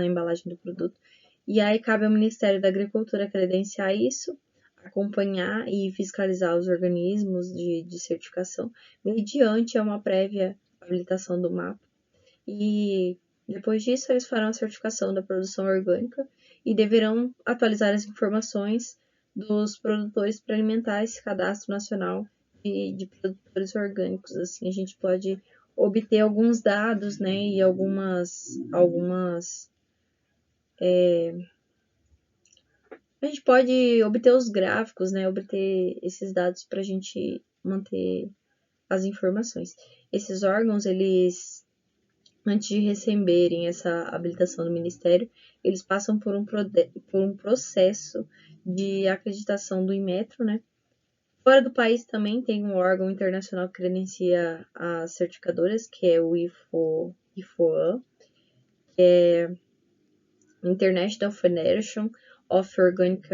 embalagem do produto. E aí cabe ao Ministério da Agricultura credenciar isso, acompanhar e fiscalizar os organismos de certificação mediante uma prévia habilitação do MAPA. E depois disso, eles farão a certificação da produção orgânica e deverão atualizar as informações dos produtores para alimentar esse cadastro nacional de produtores orgânicos. Assim, a gente pode obter alguns dados, né, e a gente pode obter os gráficos, né, obter esses dados para a gente manter as informações. Esses órgãos, eles, antes de receberem essa habilitação do Ministério, eles passam por um processo de acreditação do Inmetro, né, Fora do país também tem um órgão internacional que credencia as certificadoras, que é o IFOA, que é International Federation of Organic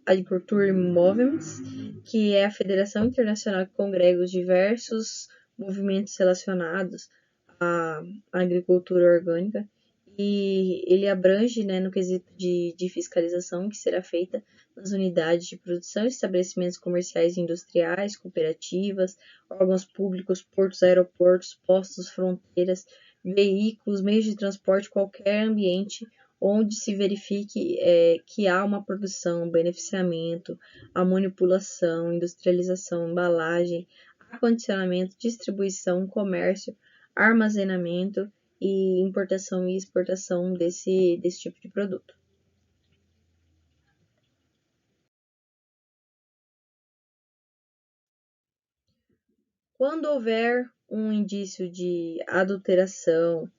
Agriculture Movements, que é a federação internacional que congrega os diversos movimentos relacionados à agricultura orgânica, e ele abrange, né, no quesito de fiscalização que será feita nas unidades de produção, estabelecimentos comerciais e industriais, cooperativas, órgãos públicos, portos, aeroportos, postos, fronteiras, veículos, meios de transporte, qualquer ambiente onde se verifique que há uma produção, beneficiamento, a manipulação, industrialização, embalagem, acondicionamento, distribuição, comércio, armazenamento e importação e exportação desse tipo de produto. Quando houver um indício de adulteração,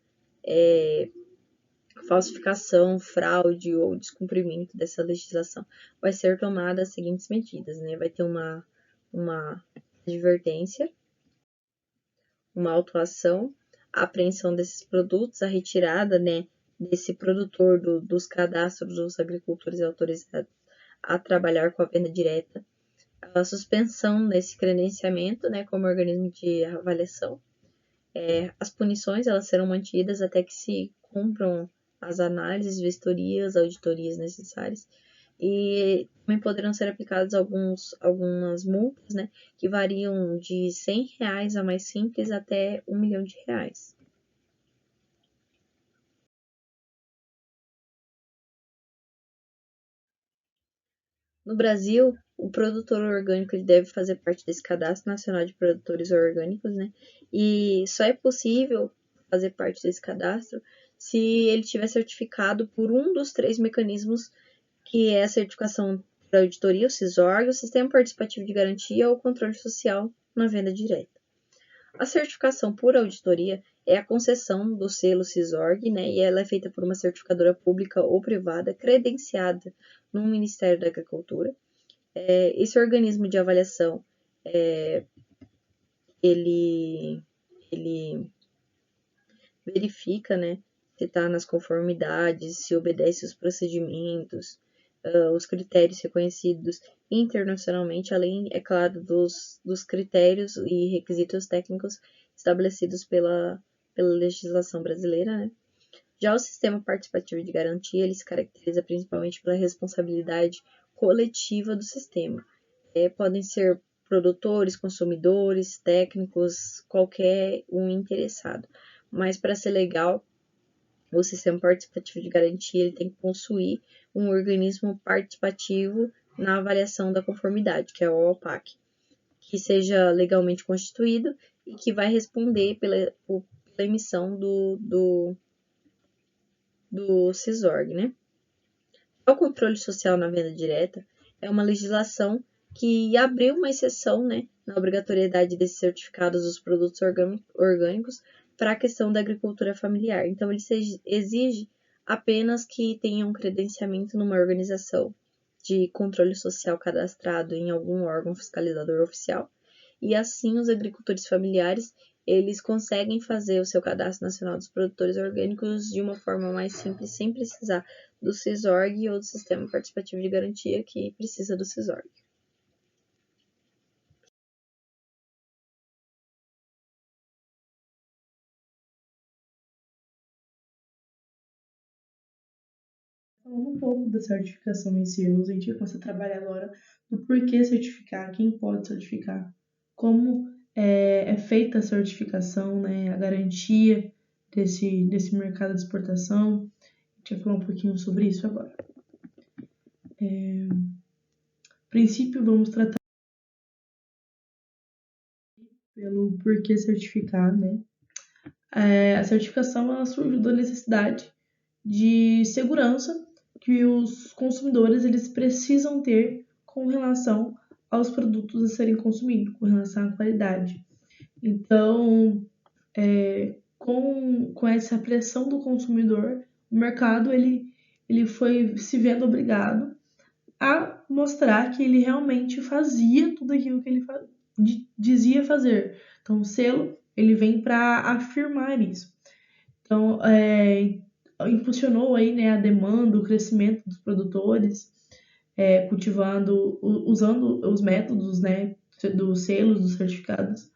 falsificação, fraude ou descumprimento dessa legislação, vai ser tomada as seguintes medidas, né? Vai ter uma advertência, uma autuação, a apreensão desses produtos, a retirada, né, desse produtor dos cadastros dos agricultores autorizados a trabalhar com a venda direta, a suspensão desse credenciamento, né, como organismo de avaliação. As punições, elas serão mantidas até que se cumpram as análises, vistorias, auditorias necessárias, e também poderão ser aplicadas algumas multas, né, que variam de R$100 a mais simples até R$1 milhão. No Brasil, o produtor orgânico ele deve fazer parte desse Cadastro Nacional de Produtores Orgânicos, né? E só é possível fazer parte desse cadastro se ele tiver certificado por um dos 3 mecanismos, que é a certificação por auditoria, o CISORG, o Sistema Participativo de Garantia ou o Controle Social na venda direta. A certificação por auditoria é a concessão do selo CISORG, né, e ela é feita por uma certificadora pública ou privada credenciada no Ministério da Agricultura. Esse organismo de avaliação, ele verifica, né, se está nas conformidades, se obedece os procedimentos, os critérios reconhecidos internacionalmente, além, é claro, dos critérios e requisitos técnicos estabelecidos pela legislação brasileira, né? Já o sistema participativo de garantia, ele se caracteriza principalmente pela responsabilidade coletiva do sistema. Podem ser produtores, consumidores, técnicos, qualquer um interessado. Mas para ser legal, o sistema participativo de garantia ele tem que possuir um organismo participativo na avaliação da conformidade, que é o OPAC, que seja legalmente constituído e que vai responder pela emissão do CISORG, né? O controle social na venda direta é uma legislação que abriu uma exceção, né, na obrigatoriedade desses certificados dos produtos orgânicos para a questão da agricultura familiar. Então, ele exige apenas que tenha um credenciamento numa organização de controle social cadastrado em algum órgão fiscalizador oficial, e assim os agricultores familiares eles conseguem fazer o seu Cadastro Nacional dos Produtores Orgânicos de uma forma mais simples, sem precisar do CISORG ou do Sistema Participativo de Garantia, que precisa do CISORG. Falando um pouco da certificação em si, a gente vai começar a trabalhar agora do porquê certificar, quem pode certificar, como é feita a certificação, né, a garantia desse mercado de exportação. A gente vai falar um pouquinho sobre isso agora. A princípio, vamos tratar pelo porquê certificar, né? A certificação ela surgiu da necessidade de segurança que os consumidores eles precisam ter com relação aos produtos a serem consumidos, com relação à qualidade. Então, com essa pressão do consumidor, o mercado ele foi se vendo obrigado a mostrar que ele realmente fazia tudo aquilo que ele dizia fazer. Então, o selo ele vem para afirmar isso. Então, impulsionou aí, né, a demanda, o crescimento dos produtores, cultivando, usando os métodos, né, dos selos, dos certificados.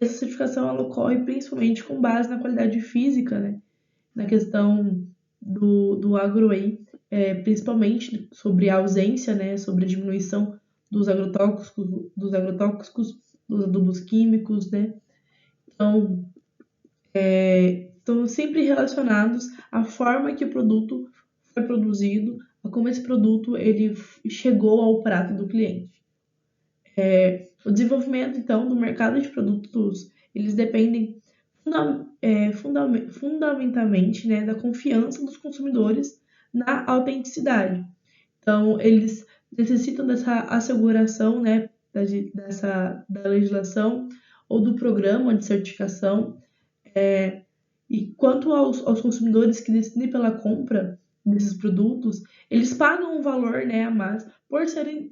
Essa certificação ela ocorre principalmente com base na qualidade física, né, na questão do agro aí, principalmente sobre a ausência, né, sobre a diminuição dos agrotóxicos, dos adubos químicos, né. Então, estão sempre relacionados à forma que o produto foi produzido, a como esse produto ele chegou ao prato do cliente. O desenvolvimento, então, do mercado de produtos, eles dependem fundamentalmente, né, da confiança dos consumidores na autenticidade. Então, eles necessitam dessa asseguração, né, da legislação ou do programa de certificação. E quanto aos consumidores que decidem pela compra desses produtos, eles pagam um valor, né, a mais por serem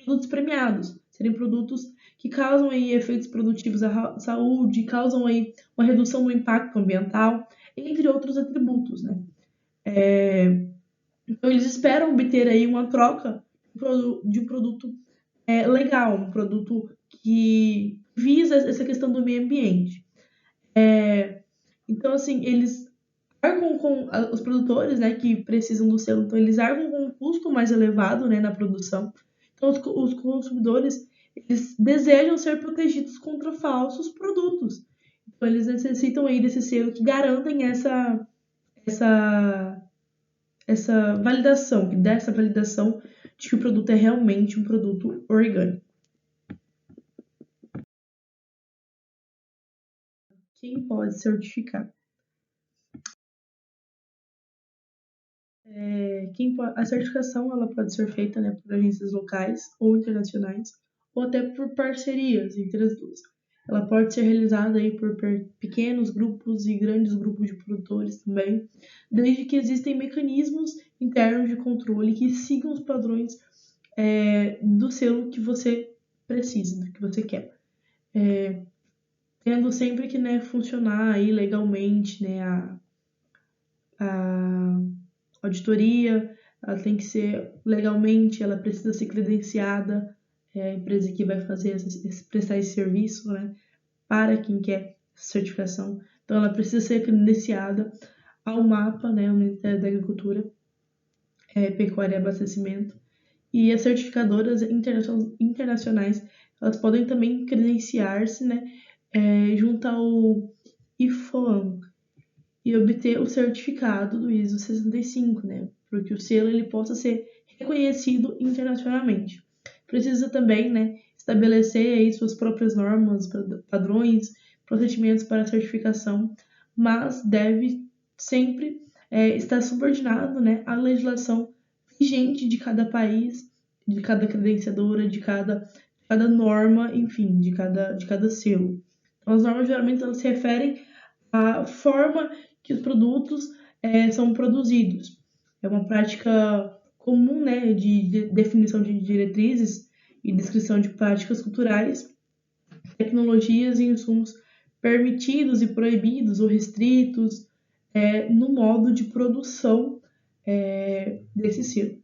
produtos premiados, serem produtos que causam aí efeitos produtivos à saúde, causam aí uma redução do impacto ambiental, entre outros atributos, né? Então eles esperam obter aí uma troca de um produto legal, um produto que visa essa questão do meio ambiente. Então, assim, eles arcam com os produtores, né, que precisam do selo, então eles arcam com um custo mais elevado, né, na produção. Então, os consumidores, eles desejam ser protegidos contra falsos produtos. Então, eles necessitam aí desse selo que garantem essa validação, que dá essa validação de que o produto é realmente um produto orgânico. Quem pode certificar? A certificação ela pode ser feita, né, por agências locais ou internacionais, ou até por parcerias entre as duas. Ela pode ser realizada aí por pequenos grupos e grandes grupos de produtores também, desde que existem mecanismos internos de controle que sigam os padrões do selo que você precisa, do que você quer. Tendo sempre que, né, funcionar aí legalmente, né, a auditoria, ela tem que ser legalmente, ela precisa ser credenciada, a empresa que vai prestar esse serviço, né, para quem quer certificação. Então, ela precisa ser credenciada ao MAPA, né, o Ministério da Agricultura, Pecuária e Abastecimento. E as certificadoras internacionais, elas podem também credenciar-se, né, junto ao IFOAM, e obter o certificado do ISO 65, né, para que o selo ele possa ser reconhecido internacionalmente. Precisa também, né, estabelecer aí suas próprias normas, padrões, procedimentos para certificação, mas deve sempre estar subordinado, né, à legislação vigente de cada país, de cada credenciadora, de cada norma, enfim, de cada selo. Então, as normas geralmente elas se referem à forma que os produtos são produzidos. É uma prática comum, né, de definição de diretrizes e descrição de práticas culturais, tecnologias e insumos permitidos e proibidos ou restritos no modo de produção desse selo.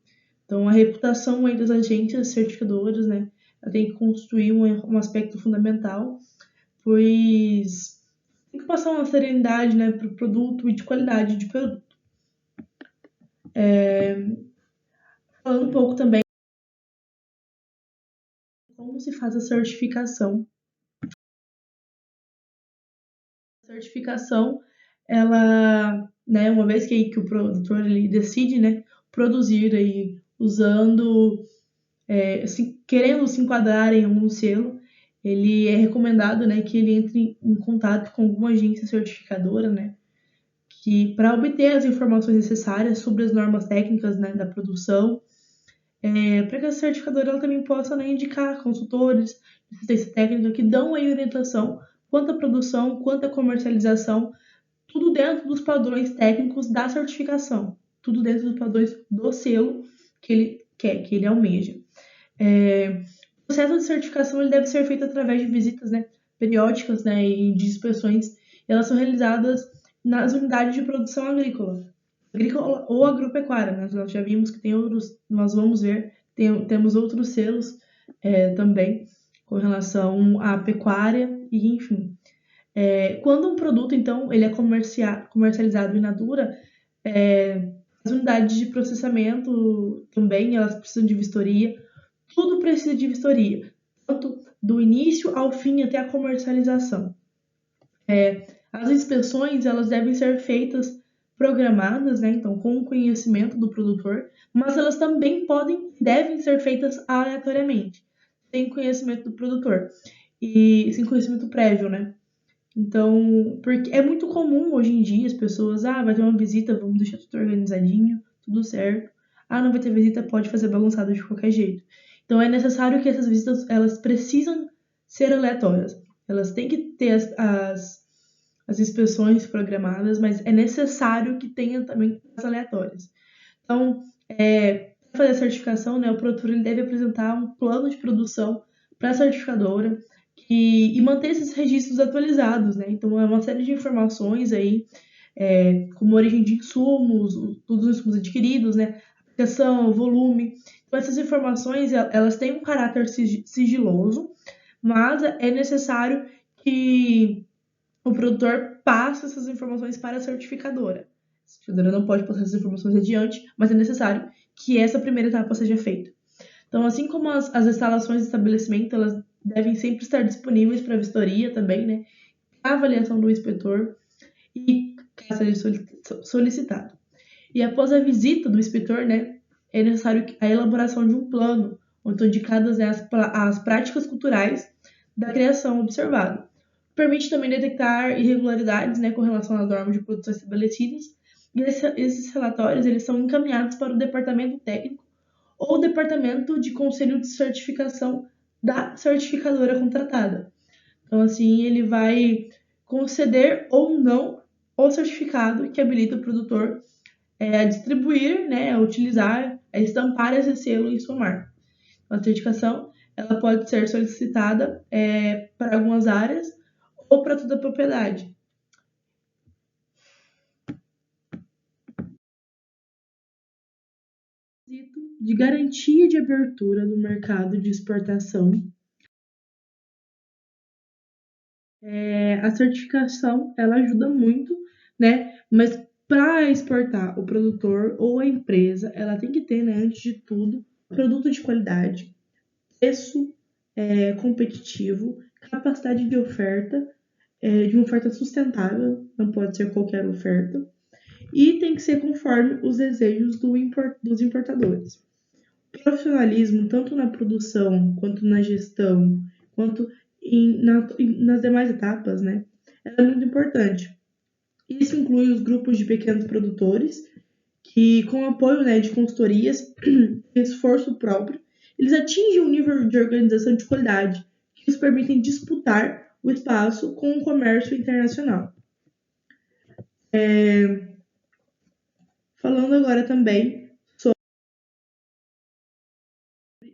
Então, a reputação aí das agências certificadoras, né, ela tem que constituir um aspecto fundamental, pois tem que passar uma serenidade, né, para o produto e de qualidade de produto. Falando um pouco também como se faz a certificação. A certificação, ela, né, uma vez que o produtor ele decide, né, produzir aí usando, querendo se enquadrar em um selo, ele é recomendado, né, que ele entre em contato com alguma agência certificadora, né, que para obter as informações necessárias sobre as normas técnicas, né, da produção, para que a certificadora ela também possa, né, indicar consultores de assistência técnica que dão aí orientação quanto à produção, quanto à comercialização, tudo dentro dos padrões técnicos da certificação, tudo dentro dos padrões do selo que ele quer, que ele almeja. O processo de certificação ele deve ser feito através de visitas, né, periódicas, né, e de inspeções. Elas são realizadas nas unidades de produção agrícola ou agropecuária. Né? Nós já vimos que tem outros, nós vamos ver, temos outros selos também com relação à pecuária e enfim. Quando um produto, então, ele é comercializado in natura, as unidades de processamento também, elas precisam de vistoria, tudo precisa de vistoria, tanto do início ao fim até a comercialização. As inspeções, elas devem ser feitas programadas, né, então, com o conhecimento do produtor, mas elas também devem ser feitas aleatoriamente, sem conhecimento do produtor e sem conhecimento prévio, né? Então, porque é muito comum hoje em dia as pessoas, vai ter uma visita, vamos deixar tudo organizadinho, tudo certo. Não vai ter visita, pode fazer bagunçado de qualquer jeito. Então, é necessário que essas visitas, elas precisam ser aleatórias. Elas têm que ter as inspeções programadas, mas é necessário que tenha também as aleatórias. Então, para fazer a certificação, né, o produtor ele deve apresentar um plano de produção para a certificadora e manter esses registros atualizados, né? Então, é uma série de informações aí, como origem de insumos, todos os insumos adquiridos, né? Aplicação, volume. Então, essas informações, elas têm um caráter sigiloso, mas é necessário que o produtor passe essas informações para a certificadora. A certificadora não pode passar essas informações adiante, mas é necessário que essa primeira etapa seja feita. Então, assim como as instalações de estabelecimento, elas devem sempre estar disponíveis para vistoria também, né? A avaliação do inspetor e caso seja solicitado. E após a visita do inspetor, né, é necessário a elaboração de um plano, onde estão indicadas, né, as práticas culturais da criação observada. Permite também detectar irregularidades, né, com relação às normas de produção estabelecidas, e esses relatórios eles são encaminhados para o departamento técnico ou o departamento de conselho de certificação da certificadora contratada. Então, assim, ele vai conceder ou não o certificado que habilita o produtor a distribuir, né, a utilizar, a estampar esse selo em sua marca. A certificação ela pode ser solicitada para algumas áreas ou para toda a propriedade. De garantia de abertura do mercado de exportação. A certificação ela ajuda muito, né? Mas para exportar o produtor ou a empresa, ela tem que ter, né, antes de tudo, produto de qualidade, preço competitivo, capacidade de oferta, de uma oferta sustentável, não pode ser qualquer oferta, e tem que ser conforme os desejos dos importadores. Profissionalismo, tanto na produção, quanto na gestão, quanto nas demais etapas, né, é muito importante. Isso inclui os grupos de pequenos produtores, que com apoio, né, de consultorias e esforço próprio, eles atingem um nível de organização de qualidade que os permitem disputar o espaço com o comércio internacional. Falando agora também sobre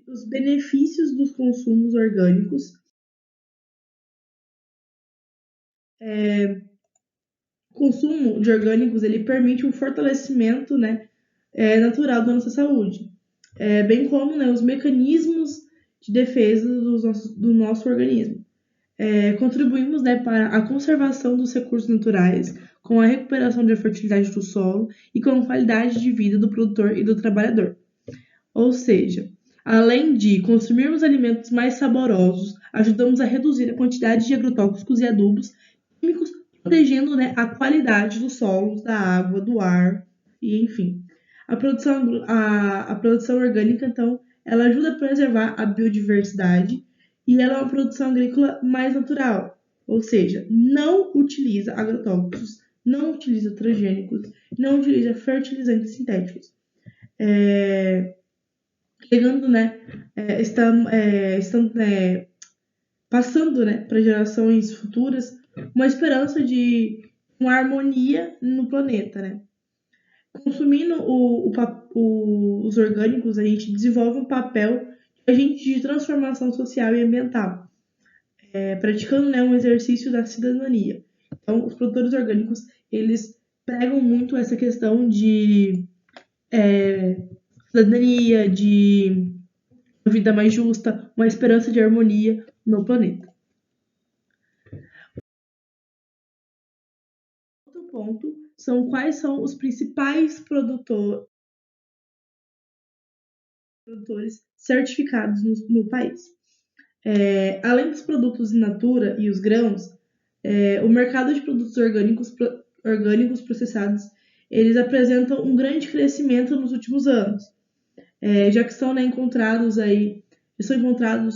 os benefícios dos consumos orgânicos. O consumo de orgânicos ele permite um fortalecimento, né, natural da nossa saúde, bem como, né, os mecanismos de defesa do nosso organismo. Contribuímos, né, para a conservação dos recursos naturais, com a recuperação da fertilidade do solo e com a qualidade de vida do produtor e do trabalhador. Ou seja, além de consumirmos alimentos mais saborosos, ajudamos a reduzir a quantidade de agrotóxicos e adubos químicos, protegendo, né, a qualidade dos solos, da água, do ar, e enfim. A produção orgânica, então, ela ajuda a preservar a biodiversidade e ela é uma produção agrícola mais natural, ou seja, não utiliza agrotóxicos, não utiliza transgênicos, não utiliza fertilizantes sintéticos. Chegando, né, passando, né, para gerações futuras uma esperança de uma harmonia no planeta, né? Consumindo os orgânicos, a gente desenvolve um papel de agente de transformação social e ambiental, praticando, né, um exercício da cidadania. Então, os produtores orgânicos, eles pregam muito essa questão de cidadania, de uma vida mais justa, uma esperança de harmonia no planeta. Outro ponto são quais são os principais produtores certificados no país. Além dos produtos in natura e os grãos, o mercado de produtos orgânicos processados, eles apresentam um grande crescimento nos últimos anos, já que são encontrados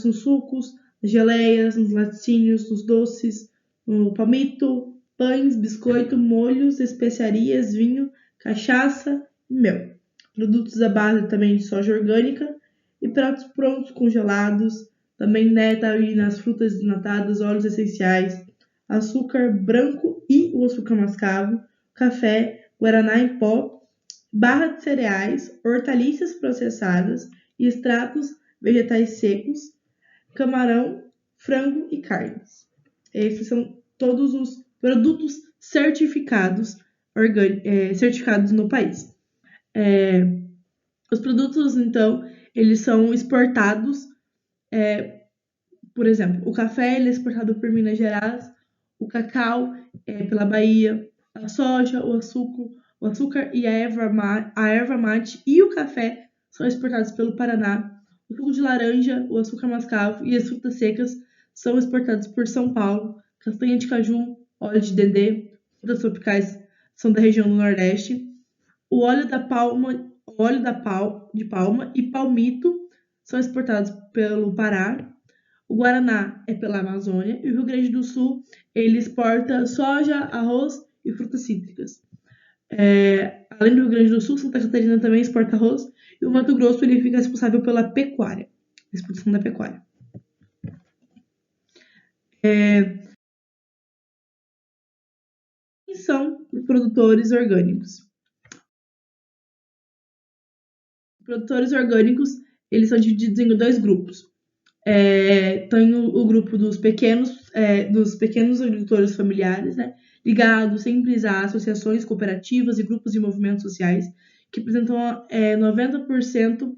nos sucos, nas geleias, nos laticínios, nos doces, no palmito, pães, biscoito, molhos, especiarias, vinho, cachaça e mel. Produtos à base também de soja orgânica e pratos prontos congelados, também tá aí nas frutas desnatadas, óleos essenciais, açúcar branco e o açúcar mascavo, café, guaraná em pó, barra de cereais, hortaliças processadas e extratos vegetais secos, camarão, frango e carnes. Esses são todos os produtos certificados no país. Os produtos, então, eles são exportados, por exemplo, o café ele é exportado por Minas Gerais, o cacau pela Bahia, a soja, o açúcar e a erva mate e o café são exportados pelo Paraná, o suco de laranja, o açúcar mascavo e as frutas secas são exportados por São Paulo, castanha de caju, óleo de dendê, frutas tropicais são da região do Nordeste, o óleo de palma e palmito são exportados pelo Pará, o Guaraná é pela Amazônia e o Rio Grande do Sul ele exporta soja, arroz e frutas cítricas. Além do Rio Grande do Sul, Santa Catarina também exporta arroz e o Mato Grosso ele fica responsável pela pecuária, exportação da pecuária. Quem são os produtores orgânicos? Os produtores orgânicos eles são divididos em dois grupos. Tem o grupo dos pequenos agricultores familiares, né, ligados sempre a associações, cooperativas e grupos de movimentos sociais, que representam 90%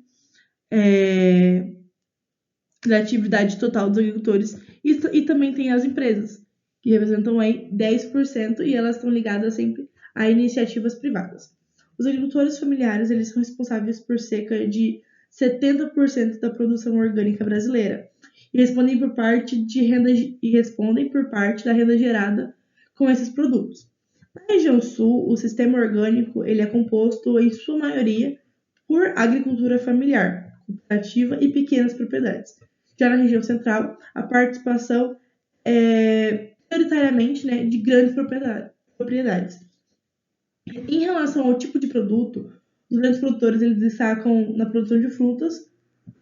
da atividade total dos agricultores, e também tem as empresas, que representam 10%, e elas estão ligadas sempre a iniciativas privadas. Os agricultores familiares eles são responsáveis por cerca de 70% da produção orgânica brasileira e respondem por parte da renda gerada com esses produtos. Na região sul, o sistema orgânico ele é composto, em sua maioria, por agricultura familiar, cooperativa e pequenas propriedades. Já na região central, a participação é prioritariamente, né, de grandes propriedades. Em relação ao tipo de produto, os grandes produtores eles destacam na produção de frutas,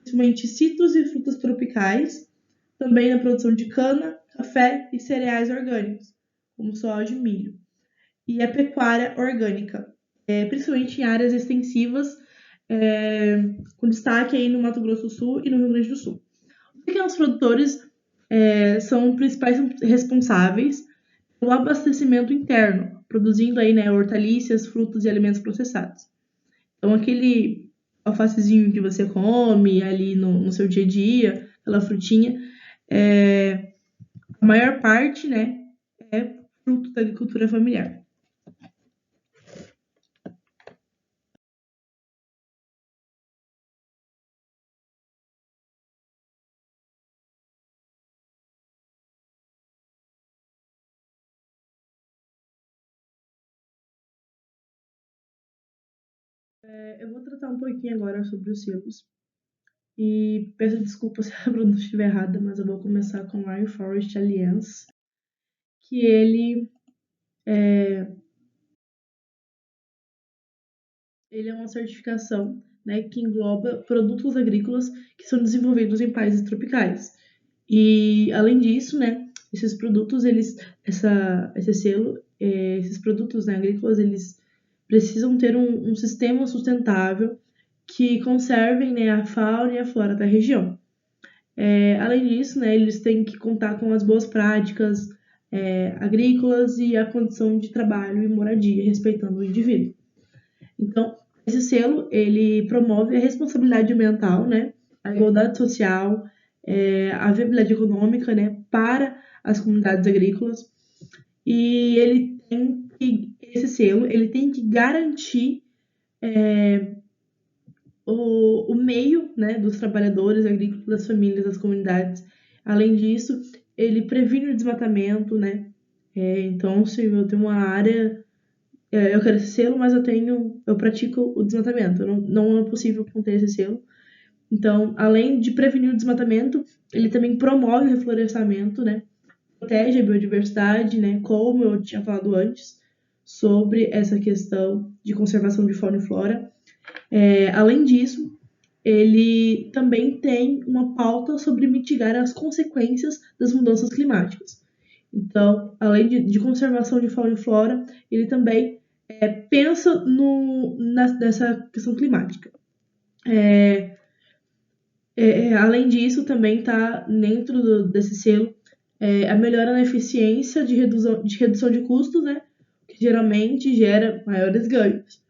principalmente citros e frutas tropicais, também na produção de cana, café e cereais orgânicos, como soja e milho, e a pecuária orgânica, principalmente em áreas extensivas, com destaque aí no Mato Grosso do Sul e no Rio Grande do Sul. Os pequenos produtores são os principais responsáveis pelo abastecimento interno, produzindo aí, né, hortaliças, frutas e alimentos processados. Então, aquele alfacezinho que você come ali no seu dia a dia, aquela frutinha, a maior parte, né, é fruto da agricultura familiar. Eu vou tratar um pouquinho agora sobre os selos. E peço desculpas se a pronúncia estiver errada, mas eu vou começar com o Rainforest Alliance, que ele é uma certificação, né, que engloba produtos agrícolas que são desenvolvidos em países tropicais. E, além disso, né, esses produtos, esse selo, esses produtos, né, agrícolas, eles precisam ter um sistema sustentável que conservem, né, a fauna e a flora da região. Além disso, né, eles têm que contar com as boas práticas agrícolas e a condição de trabalho e moradia, respeitando o indivíduo. Então, esse selo, ele promove a responsabilidade ambiental, né, a igualdade social, a viabilidade econômica, né, para as comunidades agrícolas, e esse selo, ele tem que garantir o meio, né, dos trabalhadores agrícolas, das famílias, das comunidades. Além disso, ele previne o desmatamento, né? Então, se eu tenho uma área, eu quero esse selo, mas eu pratico o desmatamento. Não é possível conter esse selo. Então, além de prevenir o desmatamento, ele também promove o reflorestamento, né? Protege a biodiversidade, né? Como eu tinha falado antes, sobre essa questão de conservação de fauna e flora. Além disso, ele também tem uma pauta sobre mitigar as consequências das mudanças climáticas. Então, além de conservação de fauna e flora, ele também pensa nessa questão climática. Além disso, também está dentro desse selo a melhora na eficiência de redução de custos, né, que geralmente gera maiores ganhos.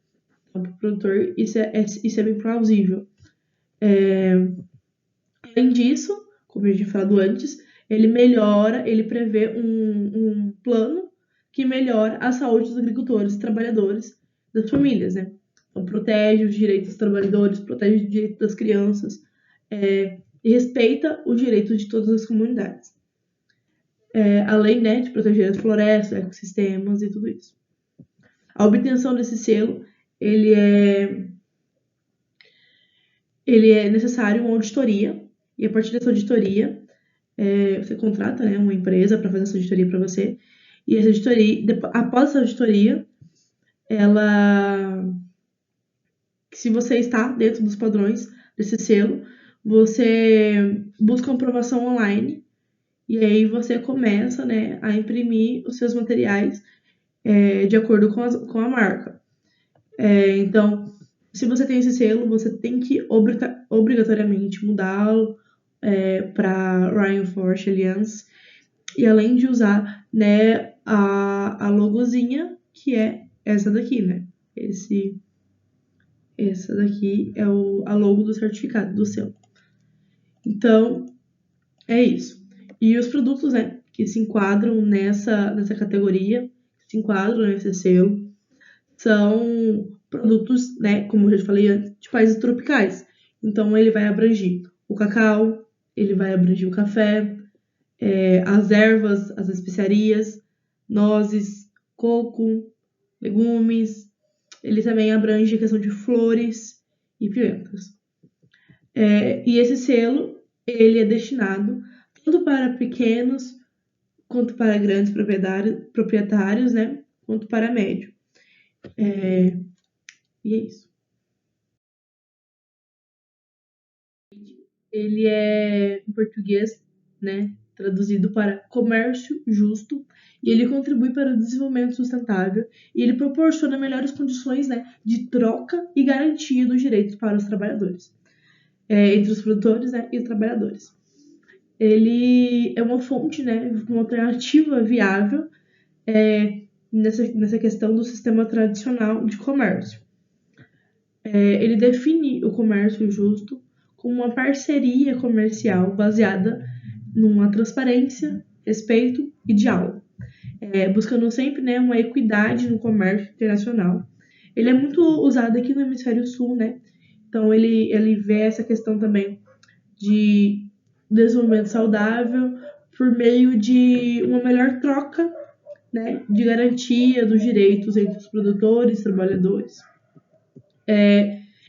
Para o produtor, isso é bem plausível. Além disso, como eu já tinha falado antes, ele prevê um plano que melhora a saúde dos agricultores e trabalhadores das famílias, né? Então, protege os direitos dos trabalhadores, protege os direitos das crianças e respeita os direitos de todas as comunidades. Além, né, de proteger as florestas, ecossistemas e tudo isso. A obtenção desse selo, ele é necessário uma auditoria, e a partir dessa auditoria, você contrata, né, uma empresa para fazer essa auditoria para você, e essa auditoria, após essa auditoria, se você está dentro dos padrões desse selo, você busca uma aprovação online, e aí você começa, né, a imprimir os seus materiais de acordo com a marca. Então, se você tem esse selo, você tem que obrigatoriamente mudá-lo para Rainforest Alliance, e além de usar, né, a logozinha, que é essa daqui, né? Essa daqui é a logo do certificado, do selo. Então, é isso. E os produtos, né, que se enquadram nessa categoria, se enquadram nesse selo, são produtos, né, como eu já falei antes, de países tropicais. Então, ele vai abranger o cacau, ele vai abranger o café, as ervas, as especiarias, nozes, coco, legumes. Ele também abrange a questão de flores e pimentas. E esse selo, ele é destinado tanto para pequenos quanto para grandes proprietários, né, quanto para médio. E é isso. Ele é, em português, né, traduzido para comércio justo, e ele contribui para o desenvolvimento sustentável, e ele proporciona melhores condições, né, de troca e garantia dos direitos para os trabalhadores, entre os produtores, né, e os trabalhadores. Ele é uma fonte, né, uma alternativa viável nessa questão do sistema tradicional de comércio. Ele define o comércio justo como uma parceria comercial baseada numa transparência, respeito e diálogo, buscando sempre, né, uma equidade no comércio internacional. Ele é muito usado aqui no Hemisfério Sul, né? Então ele vê essa questão também de desenvolvimento saudável por meio de uma melhor troca, né, de garantia dos direitos entre os produtores e trabalhadores.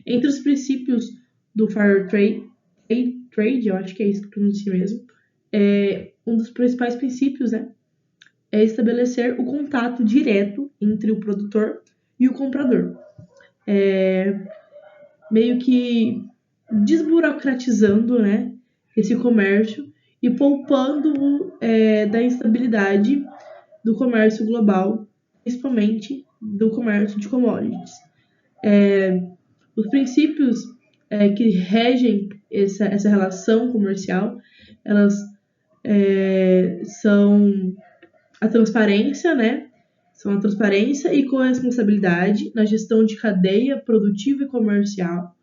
Entre os princípios do Fair Trade, eu acho que é isso que pronuncia mesmo, um dos principais princípios, né, é estabelecer o contato direto entre o produtor e o comprador, meio que desburocratizando, né, esse comércio e poupando da instabilidade do comércio global principalmente do comércio de commodities. Os princípios que regem essa relação comercial, elas são a transparência, né? São a transparência e corresponsabilidade na gestão de cadeia produtiva e comercial.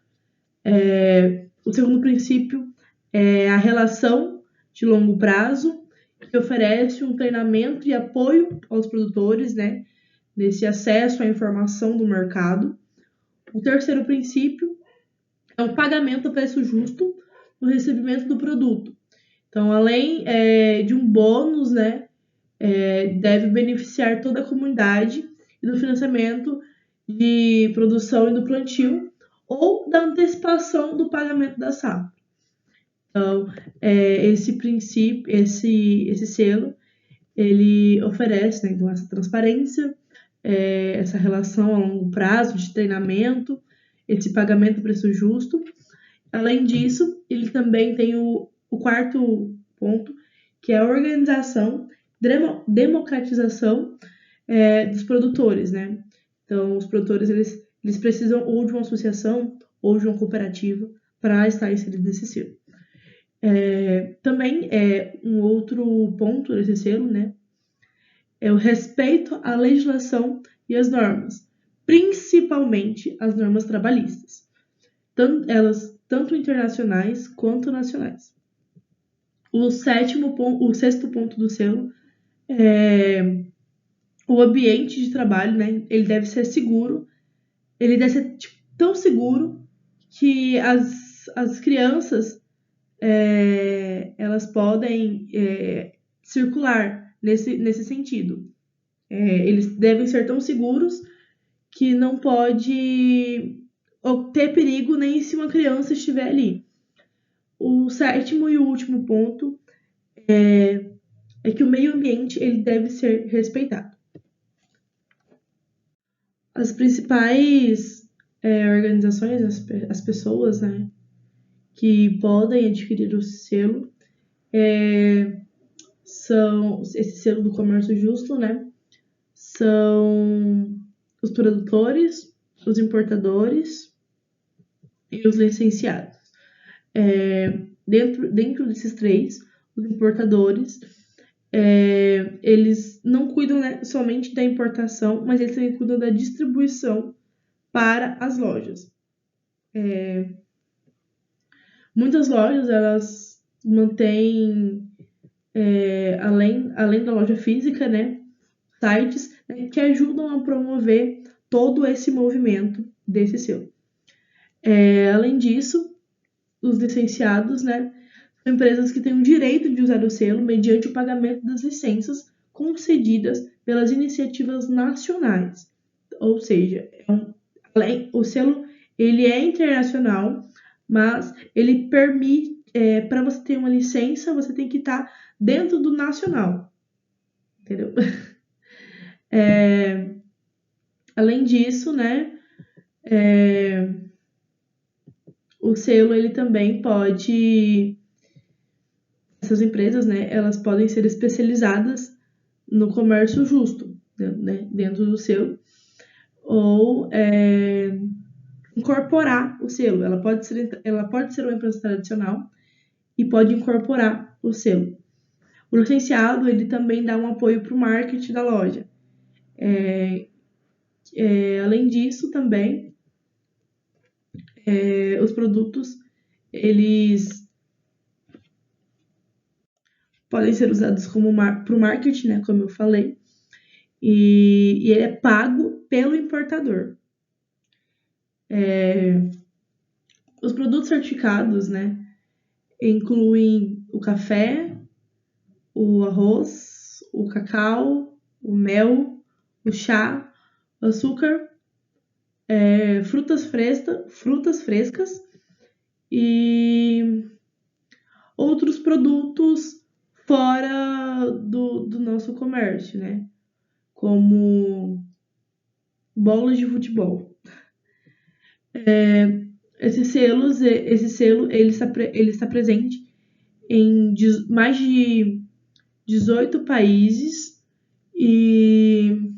O segundo princípio é a relação de longo prazo, que oferece um treinamento e apoio aos produtores, né? Nesse acesso à informação do mercado. O terceiro princípio é o pagamento a preço justo no recebimento do produto. Então, além de um bônus, né? Deve beneficiar toda a comunidade e do financiamento de produção e do plantio ou da antecipação do pagamento da safra. Então, esse princípio, esse selo, ele oferece, né, então, essa transparência, essa relação a longo prazo de treinamento, esse pagamento a preço justo. Além disso, ele também tem o quarto ponto, que é a organização, democratização dos produtores, né? Então, os produtores, eles precisam ou de uma associação ou de uma cooperativa para estar inserido nesse selo. Também um outro ponto desse selo, né? É o respeito à legislação e às normas, principalmente as normas trabalhistas, tanto internacionais quanto nacionais. O sexto ponto do selo é o ambiente de trabalho, né? Ele deve ser seguro, ele deve ser tão seguro que as crianças elas podem circular nesse sentido. Eles devem ser tão seguros que não pode ter perigo nem se uma criança estiver ali. O sétimo e o último ponto é que o meio ambiente ele deve ser respeitado. As principais organizações, as pessoas, né, que podem adquirir o selo são esse selo do comércio justo, né? São os produtores, os importadores e os licenciados. Dentro desses três, os importadores, eles não cuidam, né, somente da importação, mas eles também cuidam da distribuição para as lojas. Muitas lojas, elas mantêm, além da loja física, né, sites, né, que ajudam a promover todo esse movimento desse selo. Além disso, os licenciados, né, são empresas que têm o direito de usar o selo mediante o pagamento das licenças concedidas pelas iniciativas nacionais. Ou seja, o selo ele é internacional, mas ele permite, para você ter uma licença, você tem que estar dentro do nacional. Entendeu? Além disso, né, o selo ele também pode, essas empresas, né, elas podem ser especializadas no comércio justo, né, dentro do selo, ou incorporar o selo. Ela pode ser uma empresa tradicional e pode incorporar o selo. O licenciado ele também dá um apoio para o marketing da loja. Além disso, também os produtos eles podem ser usados para o marketing, né, como eu falei, e ele é pago pelo importador. Os produtos certificados, né, incluem o café, o arroz, o cacau, o mel, o chá, o açúcar, frutas frescas e outros produtos fora do nosso comércio, né? Como bolas de futebol. Esse selo ele está presente em mais de 18 países e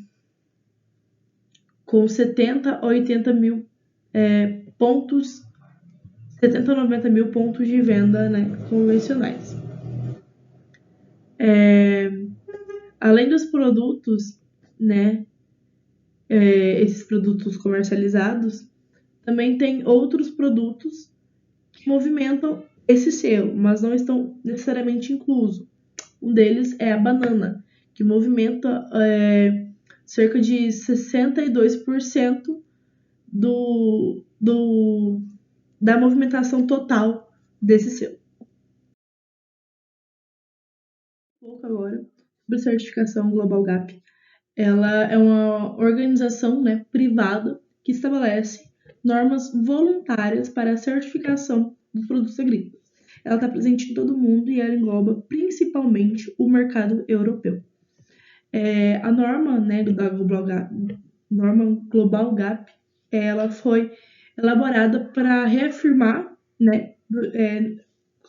com 70 a 80 mil pontos, 70 a 90 mil pontos de venda, né, convencionais. Além dos produtos, né, esses produtos comercializados, também tem outros produtos que movimentam esse selo, mas não estão necessariamente inclusos. Um deles é a banana, que movimenta cerca de 62% da movimentação total desse selo. Um pouco agora sobre certificação Global Gap. Ela é uma organização, né, privada que estabelece normas voluntárias para a certificação dos produtos agrícolas. Ela está presente em todo o mundo e ela engloba principalmente o mercado europeu. A norma, né, da Global Gap, ela foi elaborada para reafirmar, né,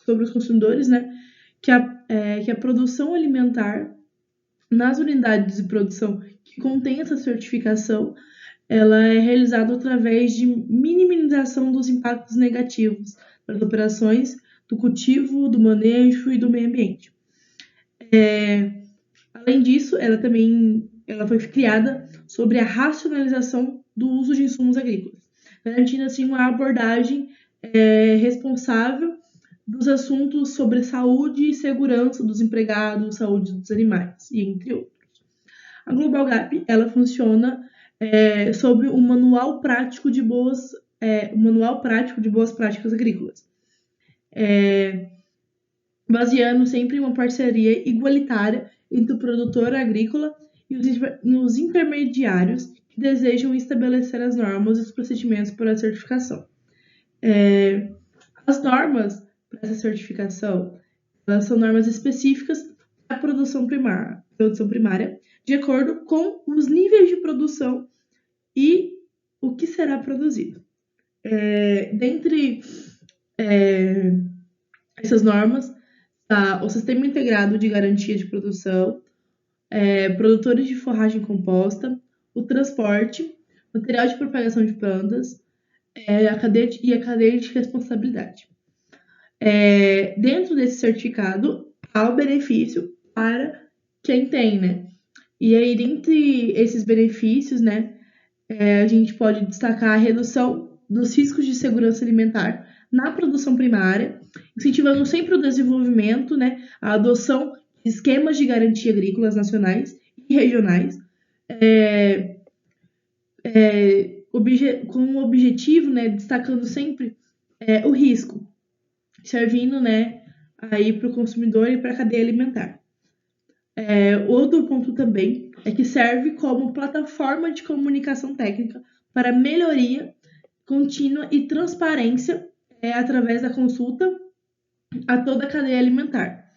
sobre os consumidores, né, que a produção alimentar nas unidades de produção que contém essa certificação, ela é realizada através de minimização dos impactos negativos para as operações do cultivo, do manejo e do meio ambiente. Além disso, ela foi criada sobre a racionalização do uso de insumos agrícolas, garantindo assim uma abordagem responsável dos assuntos sobre saúde e segurança dos empregados, saúde dos animais, e entre outros. A Global Gap, ela funciona sobre um manual prático de boas práticas agrícolas, baseando sempre em uma parceria igualitária entre o produtor agrícola e os intermediários que desejam estabelecer as normas e os procedimentos para a certificação. As normas para essa certificação, elas são normas específicas da produção primária, de acordo com os níveis de produção e o que será produzido. Dentre essas normas, está o Sistema Integrado de Garantia de Produção, produtores de forragem composta, o transporte, material de propagação de plantas, a cadeia de responsabilidade. Dentro desse certificado, há o benefício para quem tem, né? E aí, dentre esses benefícios, né, a gente pode destacar a redução dos riscos de segurança alimentar na produção primária, incentivando sempre o desenvolvimento, né, a adoção de esquemas de garantia agrícolas nacionais e regionais, com o objetivo, né, destacando sempre o risco, servindo, né, aí para o consumidor e para a cadeia alimentar. Outro ponto também é que serve como plataforma de comunicação técnica para melhoria contínua e transparência através da consulta a toda a cadeia alimentar.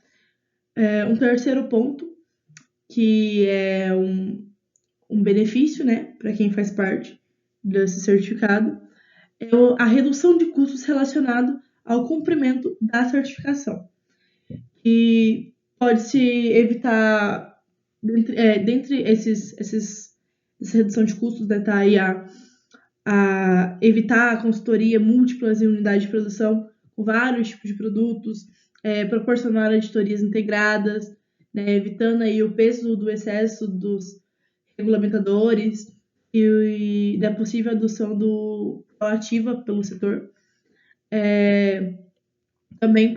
Um terceiro ponto, que é um benefício, né, para quem faz parte desse certificado, é a redução de custos relacionado ao cumprimento da certificação. E pode-se evitar, dentre essa redução de custos, né, tá aí a evitar a consultoria múltiplas em unidades de produção com vários tipos de produtos, proporcionar auditorias integradas, né, evitando aí o peso do excesso dos regulamentadores e da possível adoção proativa pelo setor. Também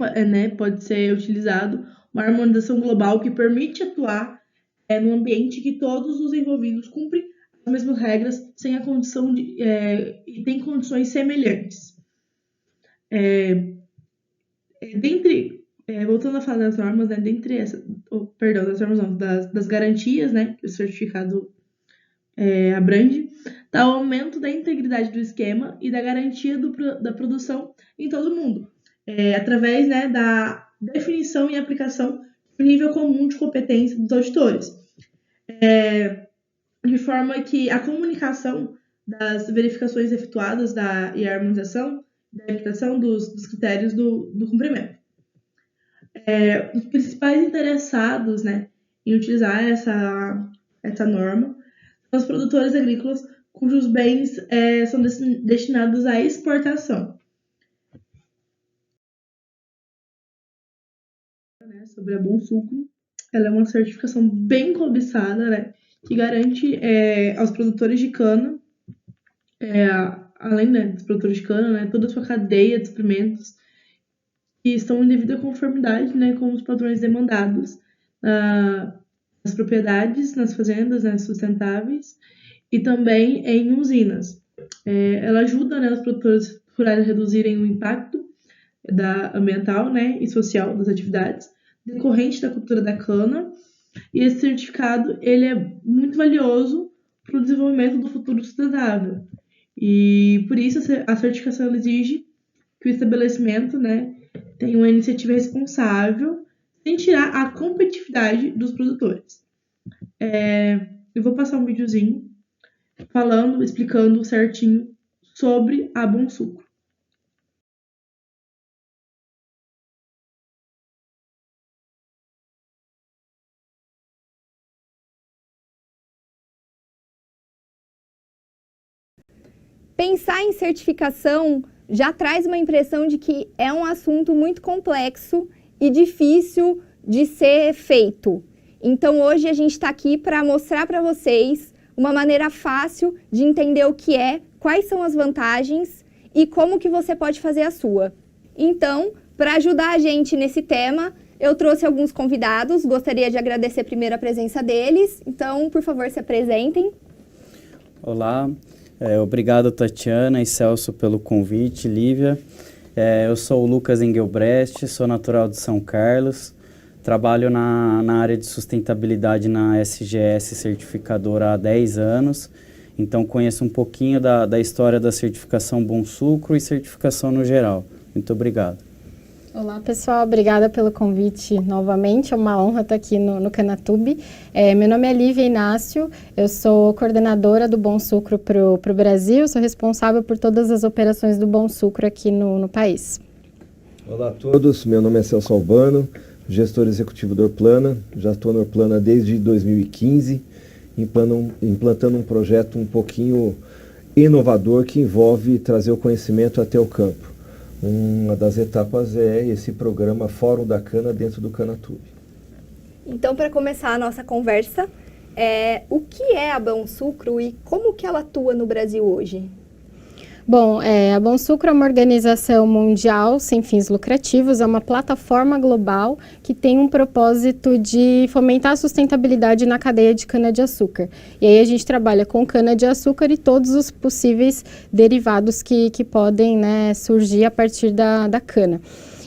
pode ser utilizado uma harmonização global que permite atuar num ambiente que todos os envolvidos cumprem as mesmas regras sem a condição e tem condições semelhantes. Voltando a falar das normas, né, das garantias, né, que o certificado abrange, está o aumento da integridade do esquema e da garantia da produção em todo o mundo, através, né, da definição e aplicação do nível comum de competência dos auditores, de forma que a comunicação das verificações efetuadas e a harmonização da aplicação dos critérios do cumprimento. Os principais interessados, né, em utilizar essa norma são os produtores agrícolas cujos bens são destinados à exportação. Sobre a Bonsucro, ela é uma certificação bem cobiçada, né, que garante aos produtores de cana, além dos produtores de cana, né, toda a sua cadeia de suprimentos, que estão em devida conformidade, né, com os padrões demandados nas propriedades, nas fazendas, né, sustentáveis, e também em usinas. Ela ajuda, né, os produtores rurais a reduzirem o impacto ambiental, né, e social das atividades decorrente da cultura da cana, e esse certificado ele é muito valioso para o desenvolvimento do futuro sustentável. E por isso a certificação exige que o estabelecimento, né, tenha uma iniciativa responsável sem tirar a competitividade dos produtores. Eu vou passar um videozinho explicando certinho sobre a Bonsucro. Pensar em certificação já traz uma impressão de que é um assunto muito complexo e difícil de ser feito. Então hoje a gente está aqui para mostrar para vocês uma maneira fácil de entender o que é, quais são as vantagens e como que você pode fazer a sua. Então, para ajudar a gente nesse tema, eu trouxe alguns convidados, gostaria de agradecer primeiro a presença deles. Então, por favor, se apresentem. Olá. Obrigado, Tatiana e Celso, pelo convite, Lívia. Eu sou o Lucas Engelbrecht, sou natural de São Carlos, trabalho na área de sustentabilidade na SGS Certificadora há 10 anos, então conheço um pouquinho da história da certificação Bonsucro e certificação no geral. Muito obrigado. Olá, pessoal. Obrigada pelo convite novamente. É uma honra estar aqui no Canatube. Meu nome é Lívia Inácio, eu sou coordenadora do Bonsucro para o Brasil, sou responsável por todas as operações do Bonsucro aqui no país. Olá a todos, meu nome é Celso Albano, gestor executivo do Orplana, já estou no Orplana desde 2015, implantando um projeto um pouquinho inovador que envolve trazer o conhecimento até o campo. Uma das etapas é esse programa Fórum da Cana dentro do Canatube. Então, para começar a nossa conversa, o que é a Bonsucro e como que ela atua no Brasil hoje? Bom, a Bonsucro é uma organização mundial sem fins lucrativos, é uma plataforma global que tem um propósito de fomentar a sustentabilidade na cadeia de cana-de-açúcar. E aí a gente trabalha com cana-de-açúcar e todos os possíveis derivados que podem, né, surgir a partir da cana.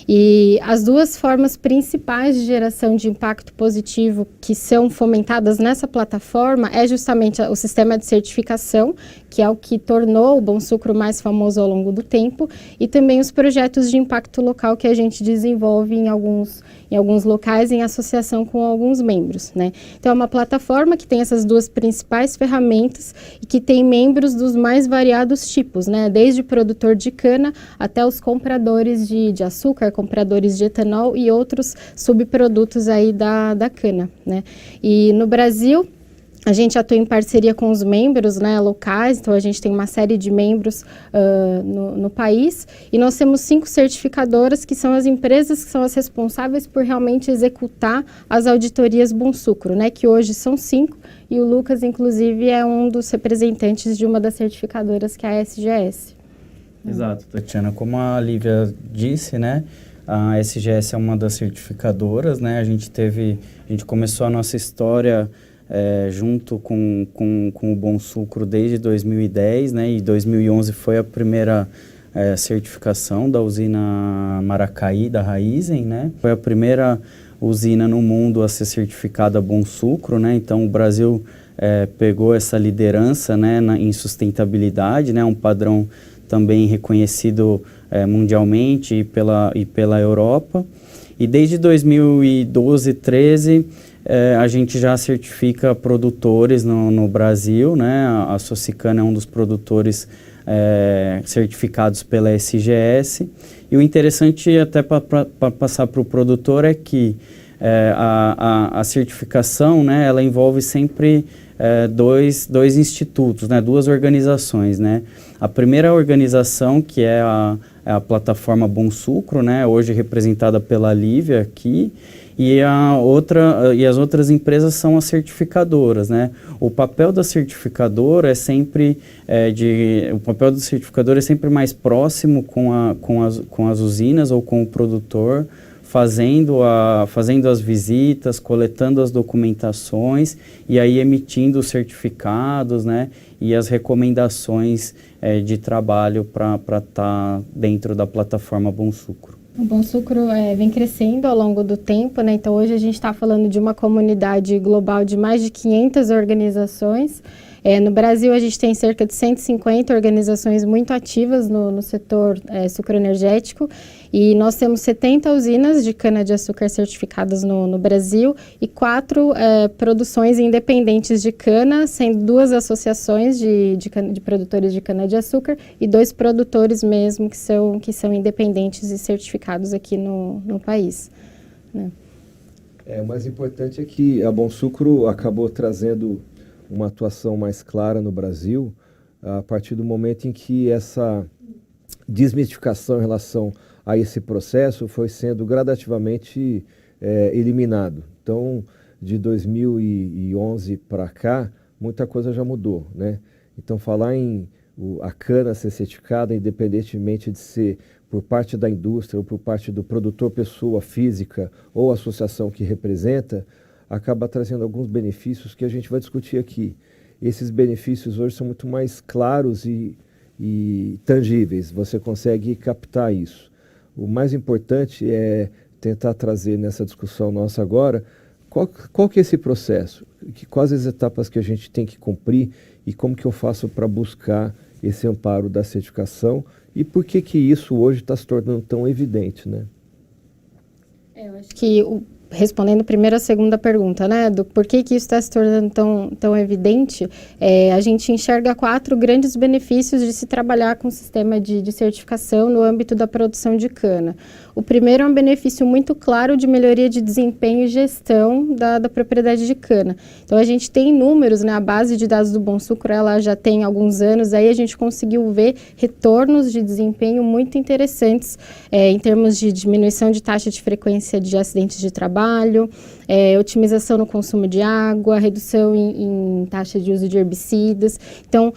E as duas formas principais de geração de impacto positivo que são fomentadas nessa plataforma é justamente o sistema de certificação, que é o que tornou o Bonsucro mais famoso ao longo do tempo, e também os projetos de impacto local que a gente desenvolve em alguns locais em associação com alguns membros, né? Então é uma plataforma que tem essas duas principais ferramentas e que tem membros dos mais variados tipos, né? Desde produtor de cana até os compradores de açúcar, compradores de etanol e outros subprodutos aí da cana, né? E no Brasil, a gente atua em parceria com os membros, né, locais, então a gente tem uma série de membros no país, e nós temos 5 certificadoras, que são as empresas que são as responsáveis por realmente executar as auditorias Bonsucro, né, que hoje são 5, e o Lucas, inclusive, é um dos representantes de uma das certificadoras, que é a SGS. Exato, Tatiana. Como a Lívia disse, né, a SGS é uma das certificadoras, né, a gente começou a nossa história junto com o Bonsucro desde 2010, né, e 2011 foi a primeira certificação da usina Maracaí, da Raízen, né, foi a primeira usina no mundo a ser certificada Bonsucro, né, então o Brasil pegou essa liderança, né, em sustentabilidade, né, um padrão também reconhecido mundialmente e pela Europa, e desde 2012, 2013, a gente já certifica produtores no Brasil, né? A Socicana é um dos produtores certificados pela SGS. E o interessante, até para passar para o produtor, é que a certificação, né, ela envolve sempre dois institutos, né, duas organizações, né. A primeira organização, que é a plataforma Bom Sucro, né, hoje representada pela Lívia aqui, e as outras empresas são as certificadoras, né. O papel da certificadora é sempre mais próximo com as usinas ou com o produtor, fazendo as visitas, coletando as documentações e aí emitindo os certificados, né, e as recomendações de trabalho para estar dentro da plataforma Bom Sucro. O Bom Sucro vem crescendo ao longo do tempo, né? Então hoje a gente está falando de uma comunidade global de mais de 500 organizações. No Brasil, a gente tem cerca de 150 organizações muito ativas no setor sucroenergético e nós temos 70 usinas de cana-de-açúcar certificadas no Brasil e 4 produções independentes de cana, sendo 2 associações de produtores de cana-de-açúcar e 2 produtores mesmo que são independentes e certificados aqui no país, né? O mais importante é que a Bom Sucro acabou trazendo uma atuação mais clara no Brasil a partir do momento em que essa desmistificação em relação a esse processo foi sendo gradativamente eliminado. Então, de 2011 para cá, muita coisa já mudou, né? Então, falar em a cana ser certificada, independentemente de ser por parte da indústria ou por parte do produtor pessoa física ou associação que representa, acaba trazendo alguns benefícios que a gente vai discutir aqui. Esses benefícios hoje são muito mais claros e tangíveis, você consegue captar isso. O mais importante é tentar trazer nessa discussão nossa agora, qual que é esse processo? Quais as etapas que a gente tem que cumprir e como que eu faço para buscar esse amparo da certificação e por que isso hoje está se tornando tão evidente, né? Eu acho que respondendo primeiro a segunda pergunta, né, do por que isso está se tornando tão evidente, a gente enxerga 4 grandes benefícios de se trabalhar com o sistema de certificação no âmbito da produção de cana. O primeiro é um benefício muito claro de melhoria de desempenho e gestão da propriedade de cana. Então, a gente tem números, né, a base de dados do Bom Sucro, ela já tem alguns anos, aí a gente conseguiu ver retornos de desempenho muito interessantes em termos de diminuição de taxa de frequência de acidentes de trabalho, otimização no consumo de água, redução em taxa de uso de herbicidas. Então,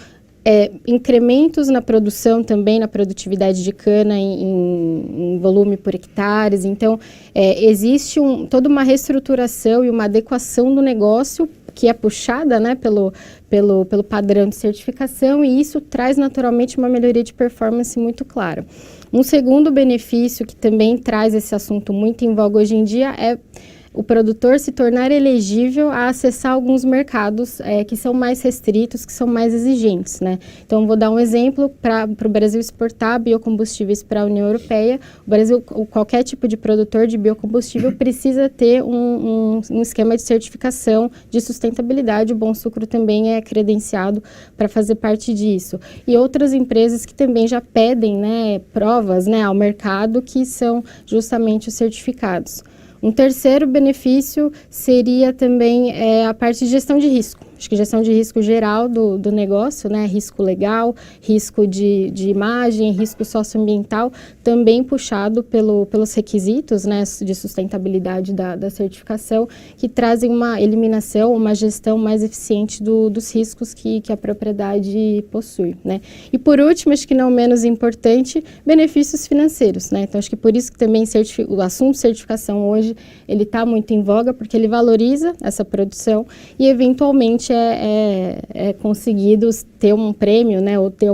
incrementos na produção também, na produtividade de cana em volume por hectares. Então, existe toda uma reestruturação e uma adequação do negócio que é puxada, né, pelo padrão de certificação, e isso traz naturalmente uma melhoria de performance muito clara. Um segundo benefício que também traz esse assunto muito em voga hoje em dia é o produtor se tornar elegível a acessar alguns mercados que são mais restritos, que são mais exigentes, né? Então, vou dar um exemplo para o Brasil exportar biocombustíveis para a União Europeia. O Brasil, qualquer tipo de produtor de biocombustível precisa ter um esquema de certificação de sustentabilidade. O Bom Sucro também é credenciado para fazer parte disso. E outras empresas que também já pedem, né, provas, né, ao mercado, que são justamente os certificados. Um terceiro benefício seria também a parte de gestão de risco. Acho que gestão de risco geral do negócio, né? Risco legal, risco de imagem, risco socioambiental, também puxado pelos requisitos, né, de sustentabilidade da certificação, que trazem uma eliminação, uma gestão mais eficiente dos riscos que a propriedade possui, né? E por último, acho que não menos importante, benefícios financeiros, né? Então, acho que por isso que também o assunto certificação hoje, ele está muito em voga, porque ele valoriza essa produção e, eventualmente, é conseguido ter um prêmio, né, ou ter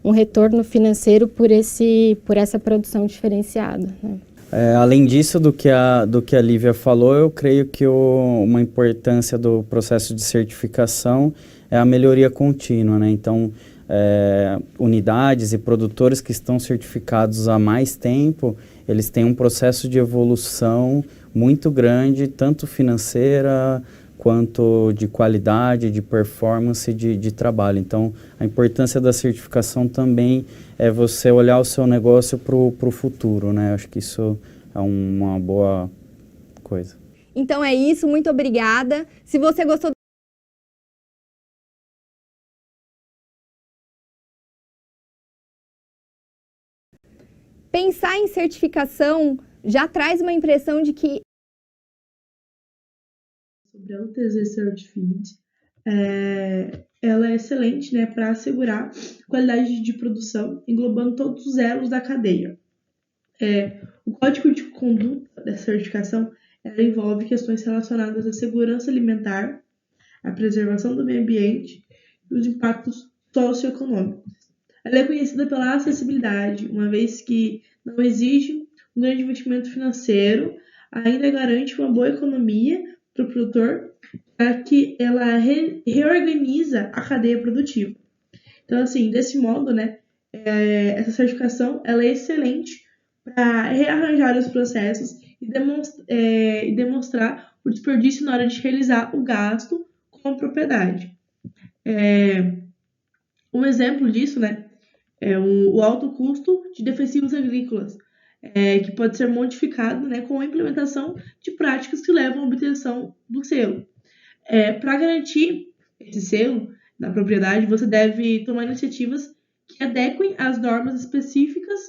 um retorno financeiro por essa produção diferenciada, né? Além disso, do que a Lívia falou, eu creio que uma importância do processo de certificação é a melhoria contínua, né? Então, unidades e produtores que estão certificados há mais tempo, eles têm um processo de evolução muito grande, tanto financeira quanto de qualidade, de performance, de trabalho. Então, a importância da certificação também é você olhar o seu negócio para o futuro, né? Acho que isso é uma boa coisa. Então é isso, muito obrigada. Se você gostou pensar em certificação já traz uma impressão de que sobre a UTZ Certified, ela é excelente, né, para assegurar qualidade de produção, englobando todos os elos da cadeia. O código de conduta da certificação ela envolve questões relacionadas à segurança alimentar, à preservação do meio ambiente e os impactos socioeconômicos. Ela é conhecida pela acessibilidade, uma vez que não exige um grande investimento financeiro, ainda garante uma boa economia para o produtor, para que ela reorganiza a cadeia produtiva. Então, assim, desse modo, né, essa certificação ela é excelente para rearranjar os processos e demonstrar o desperdício na hora de realizar o gasto com a propriedade. Um exemplo disso, né, é o alto custo de defensivos agrícolas, que pode ser modificado, né, com a implementação de práticas que levam à obtenção do selo. Para garantir esse selo na propriedade, você deve tomar iniciativas que adequem às normas específicas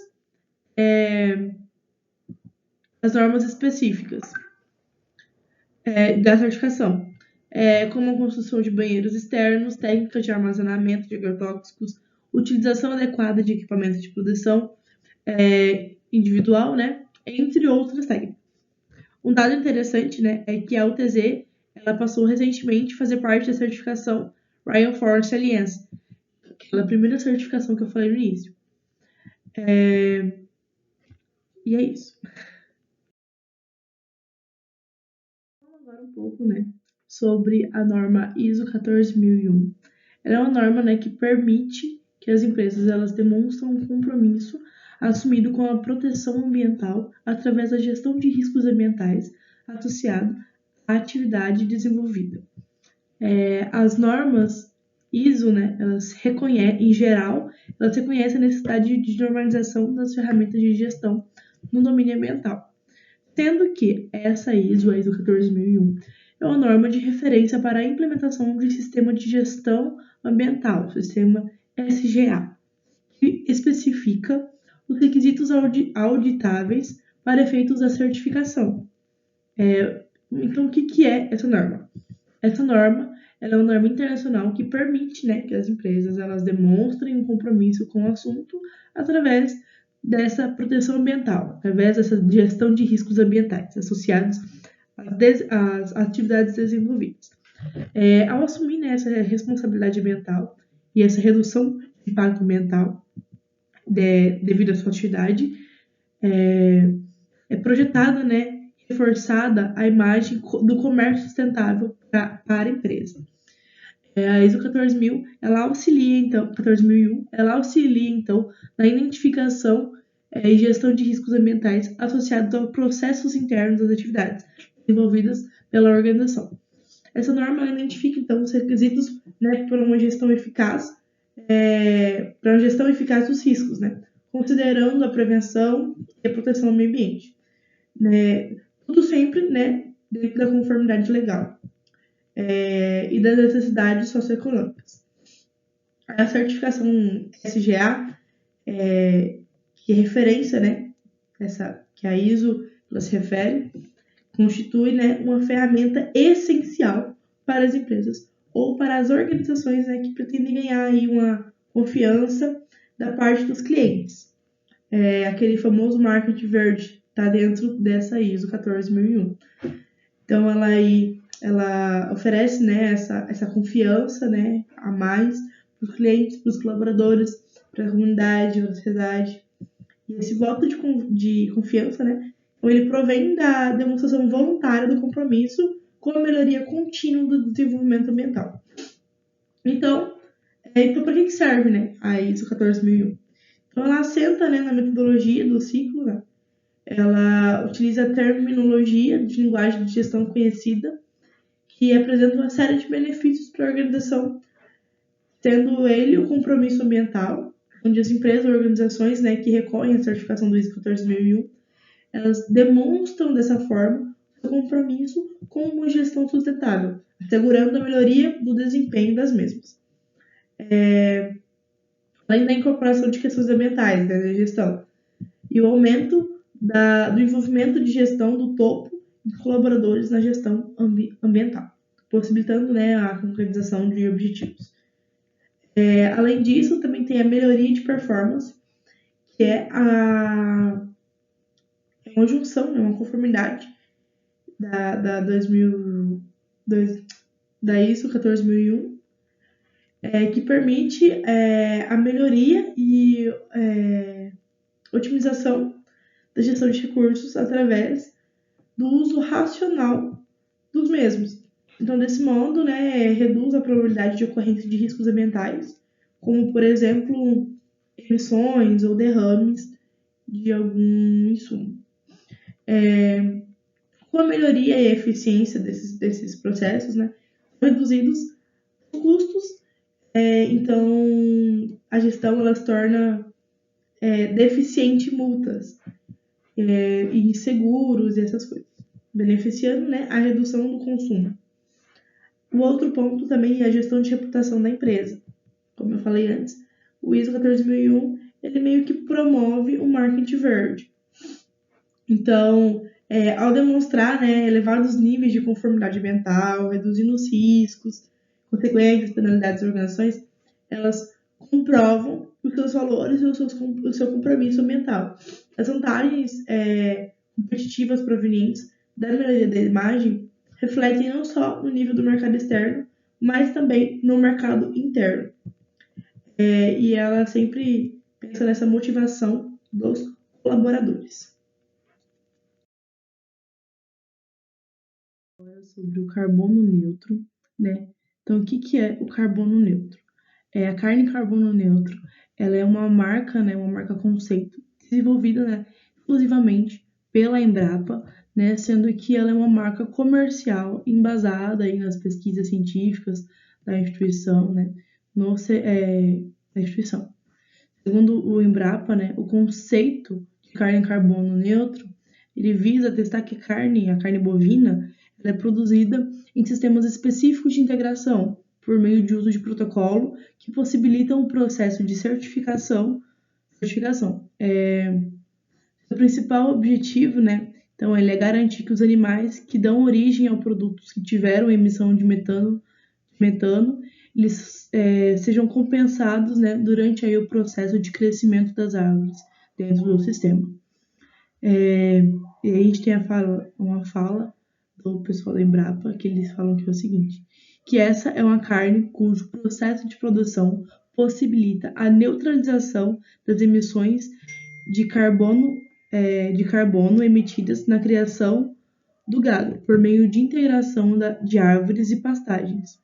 da certificação, como a construção de banheiros externos, técnicas de armazenamento de agrotóxicos, utilização adequada de equipamentos de proteção individual, né, entre outras técnicas. Um dado interessante, né, é que a UTZ ela passou recentemente a fazer parte da certificação Rainforest Alliance, aquela primeira certificação que eu falei no início. E é isso. Vamos agora um pouco, né, sobre a norma ISO 14001. Ela é uma norma, né, que permite que as empresas elas demonstram um compromisso assumido com a proteção ambiental através da gestão de riscos ambientais associado à atividade desenvolvida. As normas ISO, né, elas reconhecem a necessidade de normalização das ferramentas de gestão no domínio ambiental, sendo que essa ISO, a ISO 14001, é uma norma de referência para a implementação de sistema de gestão ambiental, sistema SGA, que especifica os requisitos auditáveis para efeitos da certificação. Então, o que é essa norma? Essa norma ela é uma norma internacional que permite, né, que as empresas elas demonstrem um compromisso com o assunto através dessa proteção ambiental, através dessa gestão de riscos ambientais associados às atividades desenvolvidas. Ao assumir, né, essa responsabilidade ambiental e essa redução de impacto ambiental devido à sua atividade, é projetada, né, reforçada a imagem do comércio sustentável para a empresa. A ISO 14000, ela auxilia, então, 14001, ela auxilia, então, na identificação e gestão de riscos ambientais associados aos processos internos das atividades desenvolvidas pela organização. Essa norma ela identifica, então, os requisitos, né, para uma gestão eficaz, dos riscos, né, considerando a prevenção e a proteção ao meio ambiente. Tudo sempre, né, dentro da conformidade legal e das necessidades socioeconômicas. A certificação SGA, que é referência, né, que a ISO ela se refere, constitui, né, uma ferramenta essencial para as empresas ou para as organizações, né, que pretendem ganhar aí uma confiança da parte dos clientes. Aquele famoso marketing verde está dentro dessa ISO 14001. Então, ela oferece, né, essa confiança, né, a mais para os clientes, para os colaboradores, para a comunidade, para a sociedade. E esse voto de confiança, né, ele provém da demonstração voluntária do compromisso com a melhoria contínua do desenvolvimento ambiental. Então para que serve, né, a ISO 14001? Então, ela assenta, né, na metodologia do ciclo, né? Ela utiliza a terminologia de linguagem de gestão conhecida, que apresenta uma série de benefícios para a organização, tendo ele o compromisso ambiental, onde as empresas ou organizações, né, que recorrem à certificação do ISO 14001, elas demonstram dessa forma seu compromisso com uma gestão sustentável, assegurando a melhoria do desempenho das mesmas. Além da incorporação de questões ambientais, né, na gestão, e o aumento do envolvimento de gestão do topo dos colaboradores na gestão ambiental, possibilitando, né, a concretização de objetivos. Além disso, também tem a melhoria de performance, que é uma junção, né, uma conformidade da ISO 14001, que permite a melhoria e otimização da gestão de recursos através do uso racional dos mesmos. Então, desse modo, né, reduz a probabilidade de ocorrência de riscos ambientais, como, por exemplo, emissões ou derrames de algum insumo. Com a melhoria e a eficiência desses processos, né, reduzidos os custos, então a gestão ela se torna deficiente em multas e seguros e essas coisas, beneficiando, né, a redução do consumo. O outro ponto também é a gestão de reputação da empresa. Como eu falei antes, o ISO 14001 ele meio que promove o marketing verde. Então, ao demonstrar, né, elevados níveis de conformidade ambiental, reduzindo os riscos, consequências, penalidades e organizações, elas comprovam os seus valores e o seu compromisso ambiental. As vantagens competitivas provenientes da melhoria da imagem refletem não só no nível do mercado externo, mas também no mercado interno. E ela sempre pensa nessa motivação dos colaboradores. Agora sobre o carbono neutro, né? Então, o que é o carbono neutro? A carne carbono neutro, ela é uma marca, né, uma marca conceito, desenvolvida, né, exclusivamente pela Embrapa, né, sendo que ela é uma marca comercial embasada aí nas pesquisas científicas da instituição, né, da instituição. Segundo o Embrapa, né, o conceito de carne carbono neutro, ele visa testar que a carne bovina, ela é produzida em sistemas específicos de integração, por meio de uso de protocolo que possibilitam o processo de certificação. O principal objetivo, né, então, ele é garantir que os animais que dão origem a produtos que tiveram emissão de metano, eles sejam compensados, né, durante aí o processo de crescimento das árvores dentro do sistema. E aí a gente tem uma fala do pessoal da Embrapa, que eles falam que é o seguinte, que essa é uma carne cujo processo de produção possibilita a neutralização das emissões de carbono emitidas na criação do gado, por meio de integração de árvores e pastagens.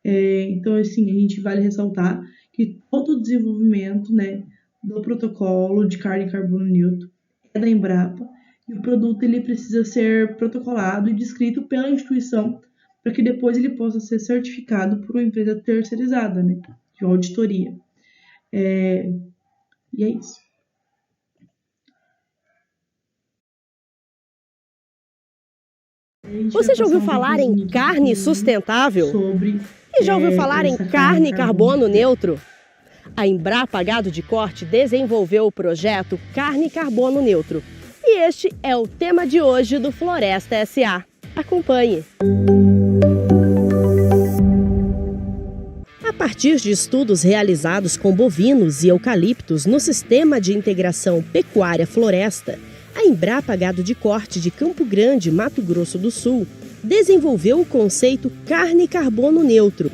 Então, assim, a gente vale ressaltar que todo o desenvolvimento, né, do protocolo de carne carbono neutro é da Embrapa, e o produto ele precisa ser protocolado e descrito pela instituição para que depois ele possa ser certificado por uma empresa terceirizada, né, de auditoria. E é isso. Você já ouviu falar em carne sustentável? E já ouviu falar em carne carbono neutro? A Embrapa Gado de Corte desenvolveu o projeto Carne Carbono Neutro. E este é o tema de hoje do Floresta SA. Acompanhe! A partir de estudos realizados com bovinos e eucaliptos no Sistema de Integração Pecuária-Floresta, a Embrapa Gado de Corte de Campo Grande, Mato Grosso do Sul, desenvolveu o conceito Carne Carbono Neutro,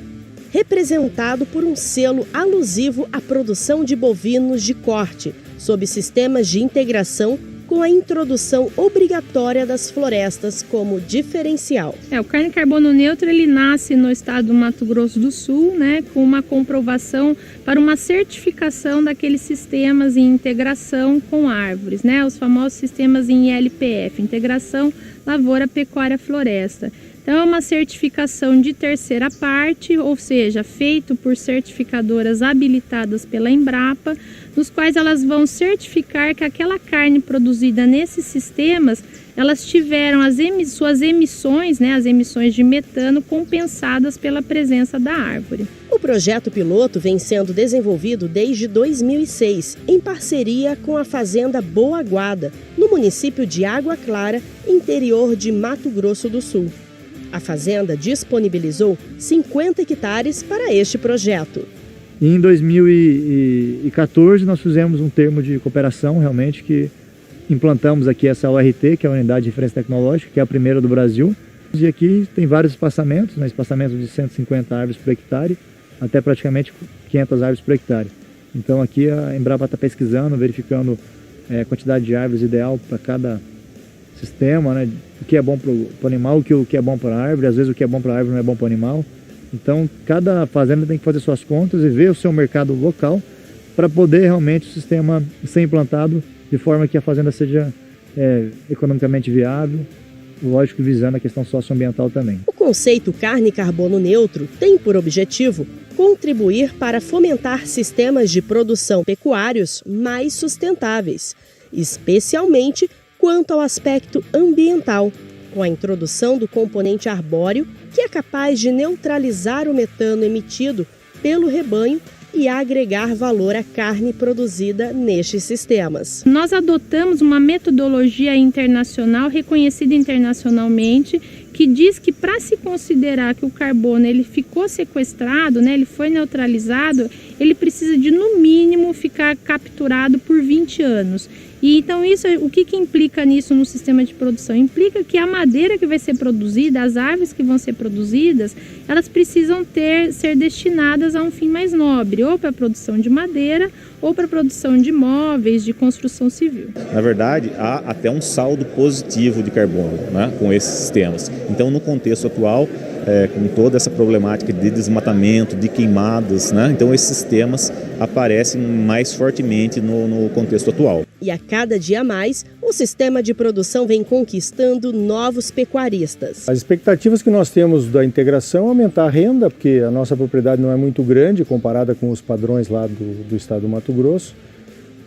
representado por um selo alusivo à produção de bovinos de corte, sob sistemas de integração com a introdução obrigatória das florestas como diferencial. O Carne Carbono Neutro ele nasce no estado do Mato Grosso do Sul, né, com uma comprovação para uma certificação daqueles sistemas em integração com árvores, né, os famosos sistemas em ILPF, Integração Lavoura, Pecuária, Floresta. Então, é uma certificação de terceira parte, ou seja, feito por certificadoras habilitadas pela Embrapa, nos quais elas vão certificar que aquela carne produzida nesses sistemas, elas tiveram suas emissões, né, as emissões de metano, compensadas pela presença da árvore. O projeto piloto vem sendo desenvolvido desde 2006, em parceria com a Fazenda Boa Guada, no município de Água Clara, interior de Mato Grosso do Sul. A fazenda disponibilizou 50 hectares para este projeto. Em 2014, nós fizemos um termo de cooperação, realmente, que implantamos aqui essa URT, que é a Unidade de Referência Tecnológica, que é a primeira do Brasil. E aqui tem vários espaçamentos, né, espaçamento de 150 árvores por hectare, até praticamente 500 árvores por hectare. Então aqui a Embrapa está pesquisando, verificando a quantidade de árvores ideal para cada sistema, né, o que é bom para o animal, o que é bom para a árvore, às vezes o que é bom para a árvore não é bom para o animal. Então cada fazenda tem que fazer suas contas e ver o seu mercado local para poder realmente o sistema ser implantado de forma que a fazenda seja economicamente viável, lógico, visando a questão socioambiental também. O conceito carne carbono neutro tem por objetivo contribuir para fomentar sistemas de produção pecuários mais sustentáveis, especialmente quanto ao aspecto ambiental, com a introdução do componente arbóreo, que é capaz de neutralizar o metano emitido pelo rebanho e agregar valor à carne produzida nestes sistemas. Nós adotamos uma metodologia internacional, reconhecida internacionalmente, que diz que para se considerar que o carbono ele ficou sequestrado, né, ele foi neutralizado, ele precisa de no mínimo ficar capturado por 20 anos. E então o que implica nisso no sistema de produção? Implica que a madeira que vai ser produzida, as árvores que vão ser produzidas, elas precisam ser destinadas a um fim mais nobre, ou para a produção de madeira, ou para a produção de móveis, de construção civil. Na verdade, há até um saldo positivo de carbono, né, com esses sistemas. Então, no contexto atual, com toda essa problemática de desmatamento, de queimadas, né, então esses sistemas aparecem mais fortemente no contexto atual. E a cada dia mais, o sistema de produção vem conquistando novos pecuaristas. As expectativas que nós temos da integração é aumentar a renda, porque a nossa propriedade não é muito grande comparada com os padrões lá do estado do Mato Grosso.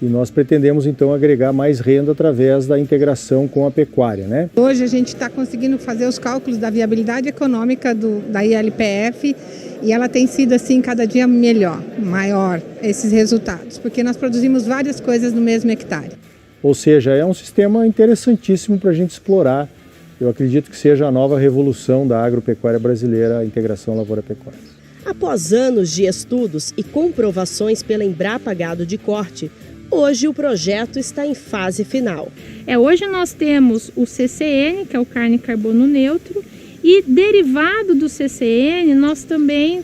E nós pretendemos, então, agregar mais renda através da integração com a pecuária, né? Hoje a gente está conseguindo fazer os cálculos da viabilidade econômica da ILPF e ela tem sido, assim, cada dia maior, esses resultados, porque nós produzimos várias coisas no mesmo hectare. Ou seja, é um sistema interessantíssimo para a gente explorar. Eu acredito que seja a nova revolução da agropecuária brasileira, a integração lavoura-pecuária. Após anos de estudos e comprovações pela Embrapa Gado de Corte, hoje o projeto está em fase final. Hoje nós temos o CCN, que é o carne carbono neutro, e derivado do CCN, nós também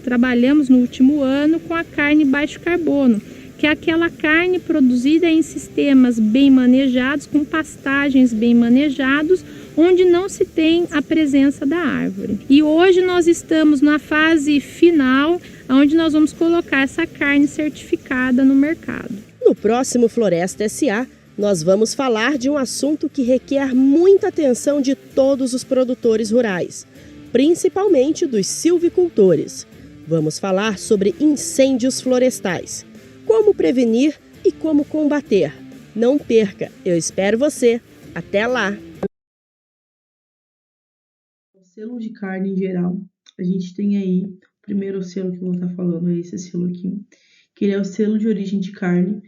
trabalhamos no último ano com a carne baixo carbono, que é aquela carne produzida em sistemas bem manejados, com pastagens bem manejados, onde não se tem a presença da árvore. E hoje nós estamos na fase final, onde nós vamos colocar essa carne certificada no mercado. No próximo Floresta SA, nós vamos falar de um assunto que requer muita atenção de todos os produtores rurais, principalmente dos silvicultores. Vamos falar sobre incêndios florestais, como prevenir e como combater. Não perca, eu espero você. Até lá! O selo de carne em geral, a gente tem aí, o primeiro selo que eu vou estar falando é esse selo aqui, que ele é o selo de origem de carne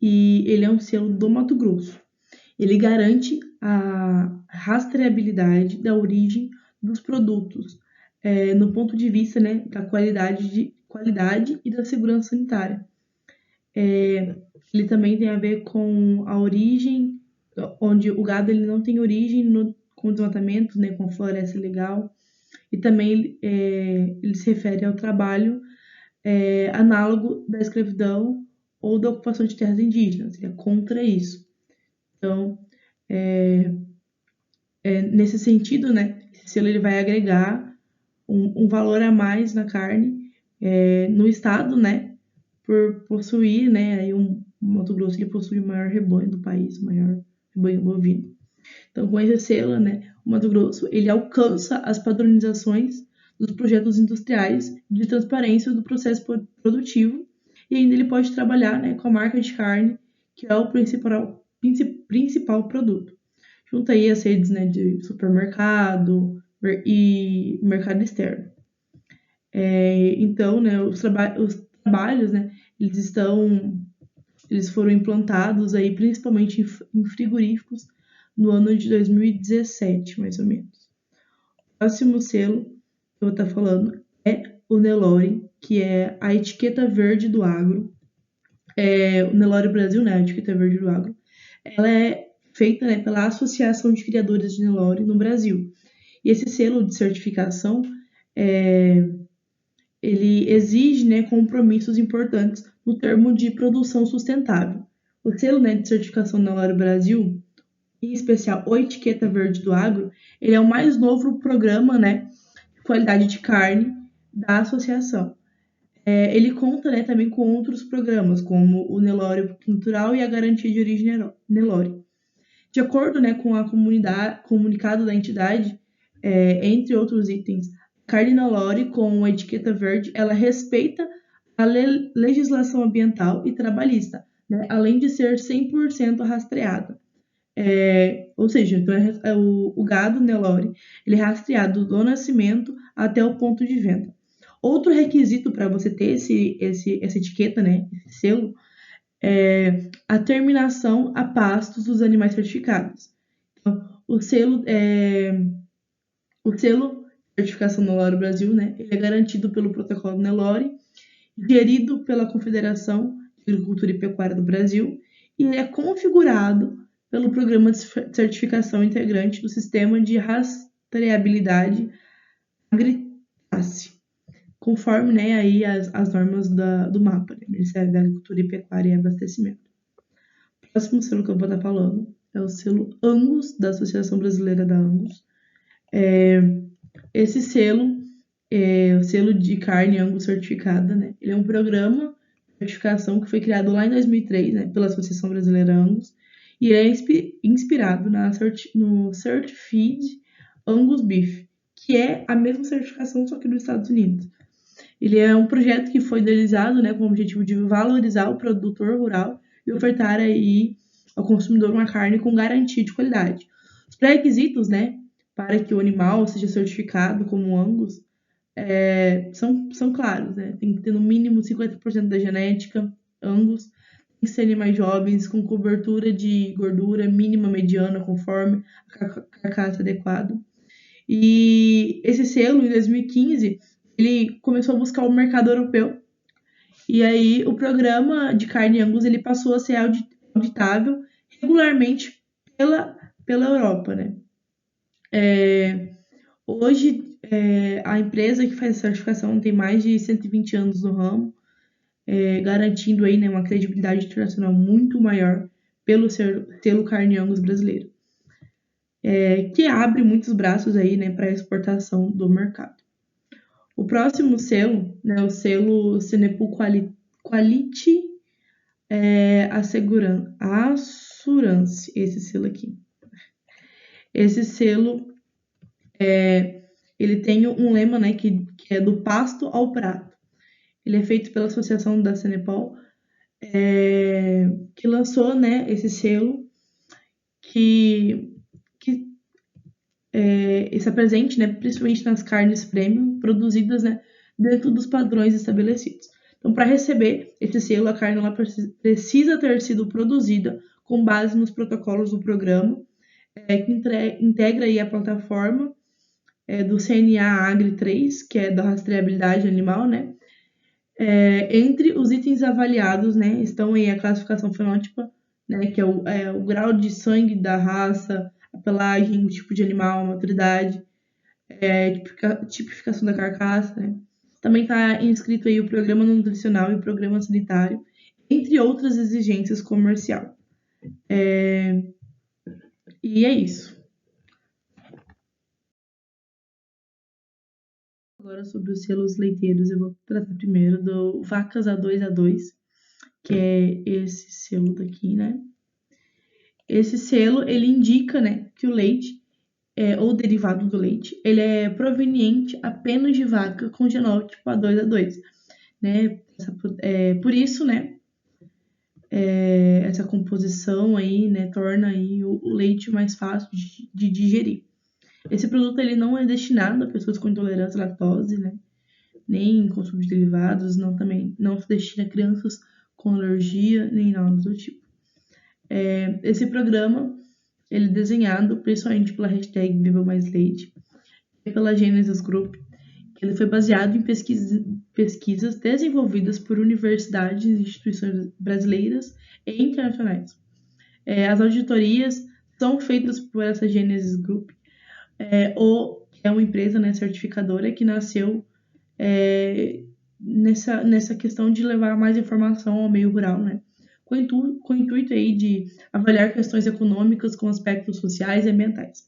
e ele é um selo do Mato Grosso. Ele garante a rastreabilidade da origem dos produtos, no ponto de vista, né, da qualidade e da segurança sanitária. Ele também tem a ver com a origem, onde o gado ele não tem origem com desmatamento, né, com floresta ilegal, e também ele se refere ao trabalho análogo da escravidão ou da ocupação de terras indígenas, ele é contra isso. Então, nesse sentido, né, esse selo ele vai agregar um valor a mais na carne no estado, né, por possuir, né, aí o Mato Grosso ele possui o maior rebanho do país, o maior rebanho bovino. Então, com esse selo, né, o Mato Grosso, ele alcança as padronizações dos projetos industriais de transparência do processo produtivo e ainda ele pode trabalhar, né, com a marca de carne, que é o principal produto. Junto aí as redes, né, de supermercado e mercado externo. Então, né, os trabalhos, né, eles foram implantados aí principalmente em frigoríficos no ano de 2017, mais ou menos. O próximo selo que eu vou estar falando é o Nelore, que é a etiqueta verde do agro. O Nelore Brasil, né, a etiqueta verde do agro, ela é feita, né, pela Associação de Criadores de Nelore no Brasil. E esse selo de certificação, ele exige, né, compromissos importantes no termo de produção sustentável. O selo, né, de certificação Nelore Brasil, em especial o Etiqueta Verde do Agro, ele é o mais novo programa, né, de qualidade de carne da associação. Ele conta, né, também com outros programas, como o Nelore Cultural e a Garantia de Origem Nelore. De acordo, né, com a comunicado da entidade, entre outros itens, a carne Nelore com a etiqueta verde, ela respeita a legislação ambiental e trabalhista, né, além de ser 100% rastreada. Ou seja, então o gado Nelore, ele é rastreado do nascimento até o ponto de venda. Outro requisito para você ter essa etiqueta, né, esse selo, é a terminação a pastos dos animais certificados. Então, o selo certificação Nelore Brasil, né, ele é garantido pelo protocolo Nelore, gerido pela Confederação de Agricultura e Pecuária do Brasil, e ele é configurado pelo Programa de Certificação Integrante do Sistema de Rastreabilidade Agritrace, conforme, né, aí as normas do MAPA, né, Ministério da Agricultura e Pecuária e Abastecimento. O próximo selo que eu vou estar falando é o selo Angus, da Associação Brasileira da Angus. Esse selo é o selo de carne Angus certificada, né? Ele é um programa de certificação que foi criado lá em 2003, né, pela Associação Brasileira Angus, e ele é inspirado no Certified Angus Beef, que é a mesma certificação, só que nos Estados Unidos. Ele é um projeto que foi idealizado, né, com o objetivo de valorizar o produtor rural e ofertar aí ao consumidor uma carne com garantia de qualidade. Os pré-requisitos, né, para que o animal seja certificado como Angus são claros, né? Tem que ter no mínimo 50% da genética Angus, tem que ser animais jovens com cobertura de gordura mínima mediana conforme a carcaça adequada. E esse selo, em 2015, ele começou a buscar o mercado europeu. E aí o programa de carne Angus ele passou a ser auditável regularmente pela Europa, né? Hoje, a empresa que faz a certificação tem mais de 120 anos no ramo, garantindo aí, né, uma credibilidade internacional muito maior pelo selo carne Angus brasileiro, que abre muitos braços aí, né, para a exportação do mercado. O próximo selo, né, o selo Cenepu Quality Assurance, esse selo aqui. Esse selo, ele tem um lema, né, que é do pasto ao prato. Ele é feito pela Associação da Cenepol, que lançou, né, esse selo que está presente, né, principalmente nas carnes premium produzidas, né, dentro dos padrões estabelecidos. Então, para receber esse selo, a carne ela precisa ter sido produzida com base nos protocolos do programa, que integra aí a plataforma do CNA Agri 3, que é da rastreabilidade animal, né? Entre os itens avaliados, né, estão aí a classificação fenótipa, né, que é o grau de sangue da raça, a pelagem, o tipo de animal, a maturidade, tipificação da carcaça, né? Também está inscrito aí o programa nutricional e o programa sanitário, entre outras exigências comercial. E é isso. Agora sobre os selos leiteiros, eu vou tratar primeiro do Vacas A2A2, que é esse selo daqui, né? Esse selo, ele indica, né, que o leite ou derivado do leite, ele é proveniente apenas de vaca com genótipo A2A2, né? Por isso, né, essa composição aí, né, torna aí o leite mais fácil de digerir. Esse produto ele não é destinado a pessoas com intolerância à lactose, né, nem consumo de derivados, não se destina a crianças com alergia, nem nada do tipo. Esse programa ele é desenhado principalmente pela hashtag Beba Mais Leite e pela Genesis Group. Ele foi baseado em pesquisas desenvolvidas por universidades e instituições brasileiras e internacionais. As auditorias são feitas por essa Genesis Group, que é uma empresa, né, certificadora que nasceu nessa questão de levar mais informação ao meio rural, né, com o intuito aí de avaliar questões econômicas com aspectos sociais e ambientais.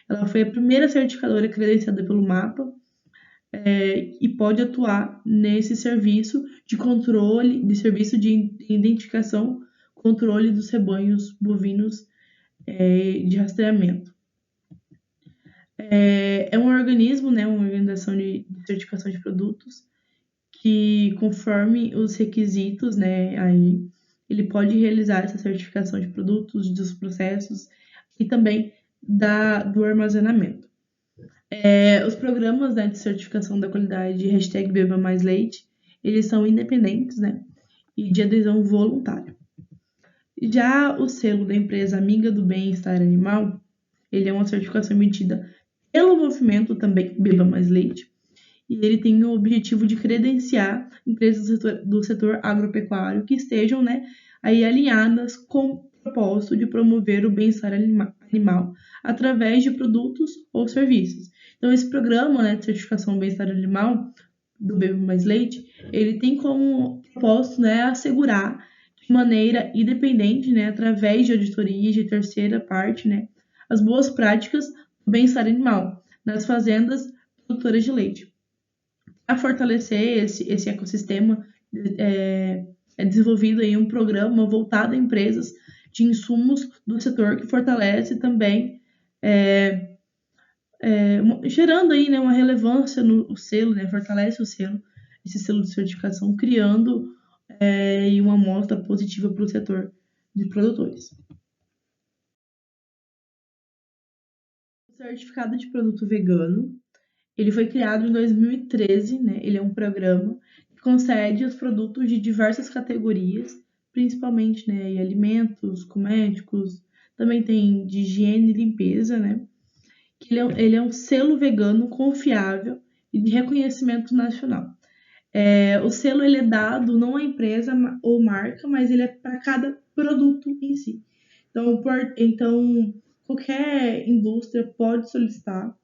Ela foi a primeira certificadora credenciada pelo MAPA e pode atuar nesse serviço de controle, de identificação, controle dos rebanhos bovinos de rastreamento. É um organismo, né, uma organização de certificação de produtos que, conforme os requisitos, né, aí ele pode realizar essa certificação de produtos, dos processos e também do armazenamento. Os programas, né, de certificação da qualidade hashtag Beba Mais Leite, eles são independentes, né, e de adesão voluntária. Já o selo da empresa Amiga do Bem-Estar Animal, ele é uma certificação emitida pelo movimento também Beba Mais Leite, e ele tem o objetivo de credenciar empresas do setor agropecuário que estejam, né, aí alinhadas com o propósito de promover o bem-estar animal através de produtos ou serviços. Então, esse programa, né, de certificação bem-estar animal do Beba Mais Leite, ele tem como propósito, né, assegurar de maneira independente, né, através de auditorias de terceira parte, né, as boas práticas do bem-estar animal nas fazendas produtoras de leite. Para fortalecer esse ecossistema, é desenvolvido aí um programa voltado a empresas de insumos do setor que fortalece também, gerando aí, né, uma relevância no selo, né, fortalece esse selo de certificação, criando uma amostra positiva para o setor de produtores. O certificado de produto vegano, ele foi criado em 2013, né? Ele é um programa que concede os produtos de diversas categorias, principalmente, né, alimentos, cosméticos, também tem de higiene e limpeza, né? Ele é um selo vegano confiável e de reconhecimento nacional. O selo ele é dado não à empresa ou marca, mas ele é para cada produto em si. Então qualquer indústria pode solicitar.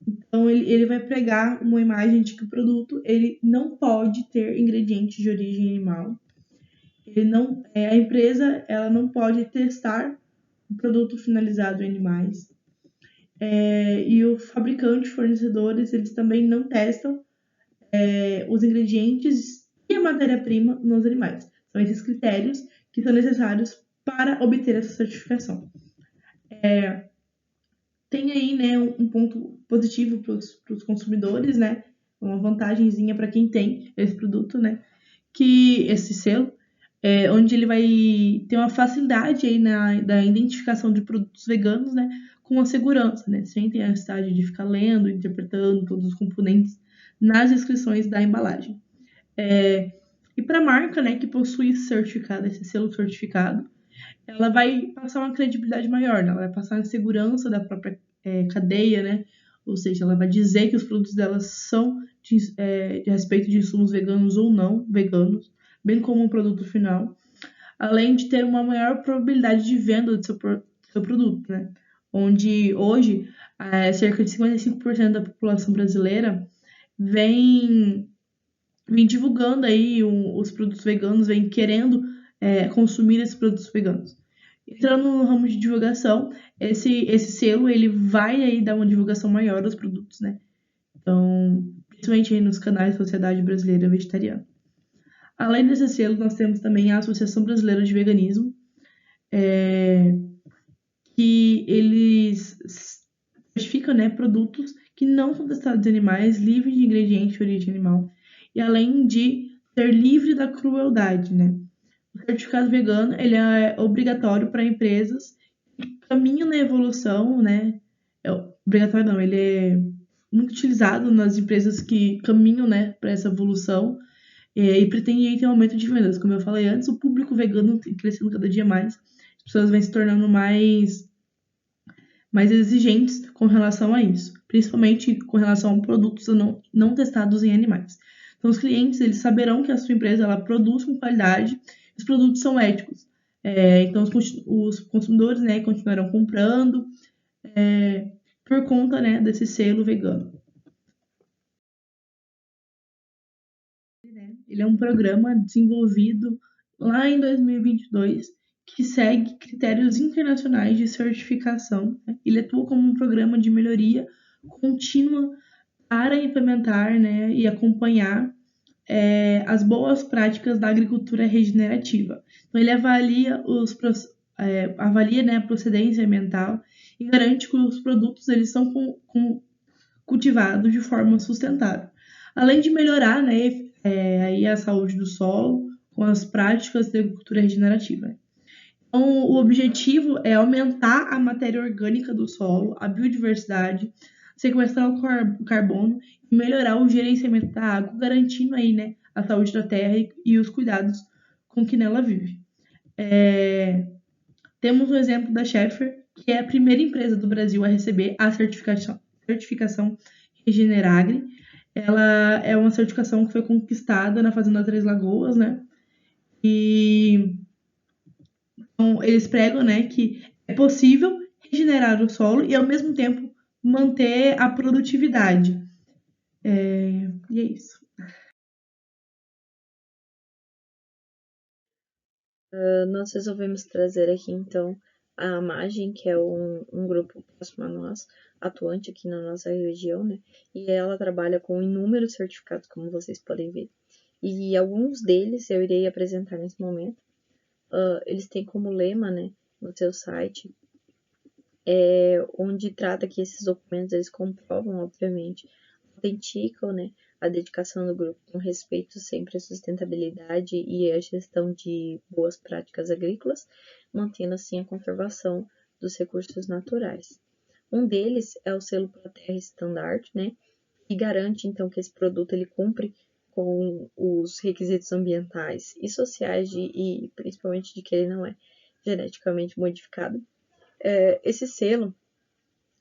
Então, ele vai pregar uma imagem de que o produto ele não pode ter ingredientes de origem animal. A empresa ela não pode testar o produto finalizado em animais. E o fabricante, fornecedores, eles também não testam os ingredientes e a matéria-prima nos animais. São esses critérios que são necessários para obter essa certificação. Tem aí, né, um ponto positivo para os consumidores, né, uma vantagenzinha para quem tem esse produto, né, que esse selo, onde ele vai ter uma facilidade aí da identificação de produtos veganos, né, com a segurança, né, sem ter a necessidade de ficar lendo, interpretando todos os componentes nas descrições da embalagem. E para a marca, né, que possui esse selo certificado, ela vai passar uma credibilidade maior, né? Ela vai passar a segurança da própria cadeia, né? Ou seja, ela vai dizer que os produtos dela são de respeito de insumos veganos ou não veganos, bem como um produto final, além de ter uma maior probabilidade de venda do seu produto, né? Onde hoje cerca de 55% da população brasileira vem divulgando aí os produtos veganos, vem querendo consumir esses produtos veganos. Entrando no ramo de divulgação, esse selo ele vai aí dar uma divulgação maior aos produtos, né? Então, principalmente aí nos canais da Sociedade Brasileira Vegetariana. Além desse selo, nós temos também a Associação Brasileira de Veganismo, que eles certifica, né, produtos que não são testados em animais, livres de ingredientes de origem animal, e além de ser livre da crueldade, né. O certificado vegano, ele é obrigatório para empresas que caminham na evolução, né, obrigatório não, ele é muito utilizado nas empresas que caminham, né, para essa evolução, e pretende ter um aumento de vendas. Como eu falei antes, o público vegano tem crescendo cada dia mais, as pessoas vêm se tornando mais exigentes com relação a isso, principalmente com relação a produtos não testados em animais. Então, os clientes, eles saberão que a sua empresa ela produz com qualidade, os produtos são éticos. Então, os consumidores, né, continuarão comprando por conta, né, desse selo vegano. Ele é um programa desenvolvido lá em 2022 que segue critérios internacionais de certificação, né? Ele atua como um programa de melhoria contínua para implementar, né, e acompanhar as boas práticas da agricultura regenerativa. Então, ele avalia, né, a procedência ambiental e garante que os produtos eles são cultivados de forma sustentável. Além de melhorar, né, aí a saúde do solo com as práticas de agricultura regenerativa. Então, o objetivo é aumentar a matéria orgânica do solo, a biodiversidade, sequestrar o carbono e melhorar o gerenciamento da água, garantindo aí, né, a saúde da terra e os cuidados com que nela vive. Temos o exemplo da Schaeffer, que é a primeira empresa do Brasil a receber a certificação Regeneragri. Ela é uma certificação que foi conquistada na Fazenda Três Lagoas, né? E então, eles pregam, né, que é possível regenerar o solo e, ao mesmo tempo, manter a produtividade. E é isso. Nós resolvemos trazer aqui, então, a Amagem, que é um grupo próximo a nós, atuante aqui na nossa região, né? E ela trabalha com inúmeros certificados, como vocês podem ver. E alguns deles eu irei apresentar nesse momento. Eles têm como lema, né, no seu site, onde trata que esses documentos eles comprovam, obviamente, autenticam, né, a dedicação do grupo com respeito sempre à sustentabilidade e à gestão de boas práticas agrícolas, mantendo assim a conservação dos recursos naturais. Um deles é o selo Proterra Standard, né, que garante então que esse produto ele cumpre com os requisitos ambientais e sociais e principalmente de que ele não é geneticamente modificado. Esse selo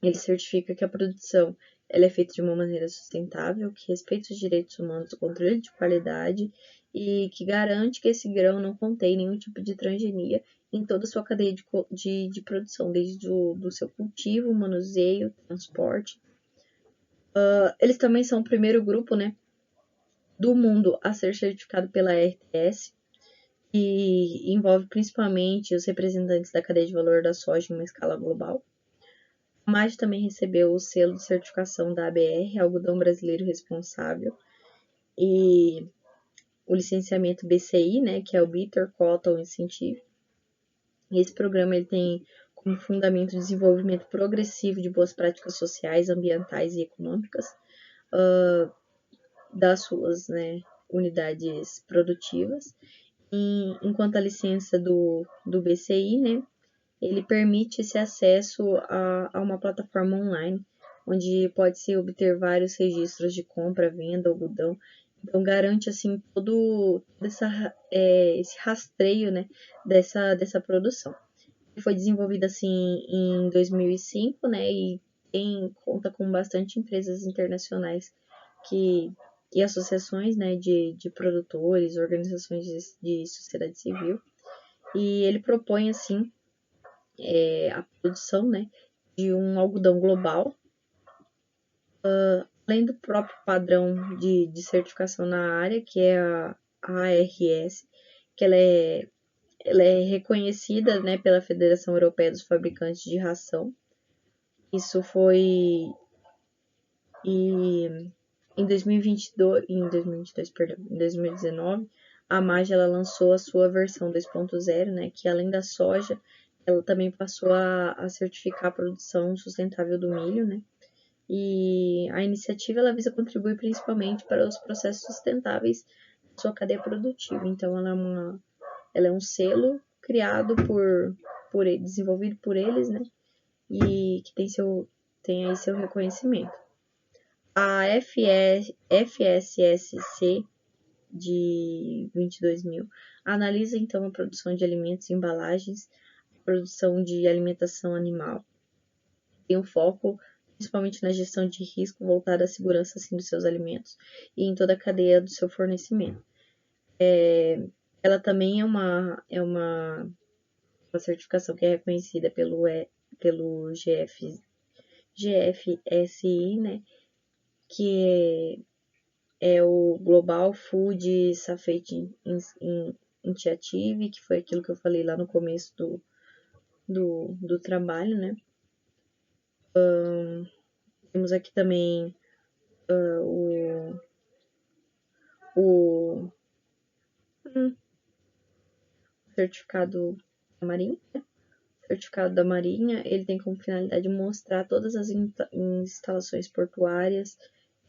ele certifica que a produção ela é feita de uma maneira sustentável, que respeita os direitos humanos, o controle de qualidade e que garante que esse grão não contém nenhum tipo de transgenia em toda a sua cadeia de produção, desde do seu cultivo, manuseio, transporte. Eles também são o primeiro grupo, né, do mundo a ser certificado pela RTS, que envolve principalmente os representantes da cadeia de valor da soja em uma escala global. A MAD também recebeu o selo de certificação da ABR, Algodão Brasileiro Responsável, e o licenciamento BCI, né, que é o Bitter Cotton Incentive. Esse programa ele tem como fundamento o desenvolvimento progressivo de boas práticas sociais, ambientais e econômicas das suas, né, unidades produtivas. Enquanto a licença do BCI, né, ele permite esse acesso a uma plataforma online, onde pode-se obter vários registros de compra, venda, algodão. Então, garante, assim, todo esse rastreio, né, dessa produção. Ele foi desenvolvido, assim, em 2005, né, e conta com bastante empresas internacionais e associações, né, de produtores, organizações de sociedade civil. E ele propõe, assim, a produção, né, de um algodão global, além do próprio padrão de certificação na área, que é a ARS, que ela é reconhecida, né, pela Federação Europeia dos Fabricantes de Ração. Isso foi em 2019, a MAG ela lançou a sua versão 2.0, né, que além da soja, ela também passou a certificar a produção sustentável do milho, né? E a iniciativa ela visa contribuir principalmente para os processos sustentáveis da sua cadeia produtiva. Então, ela é um selo criado desenvolvido por eles, né? E que tem aí seu reconhecimento. A FSSC de 22.000 analisa então a produção de alimentos e embalagens, a produção de alimentação animal. Tem um foco principalmente na gestão de risco voltada à segurança assim, dos seus alimentos e em toda a cadeia do seu fornecimento. Ela também é uma certificação que é reconhecida pelo GFSI, né, que é o Global Food Safety Initiative, que foi aquilo que eu falei lá no começo do trabalho, né. Temos aqui também o certificado da Marinha. O certificado da Marinha, ele tem como finalidade mostrar todas as instalações portuárias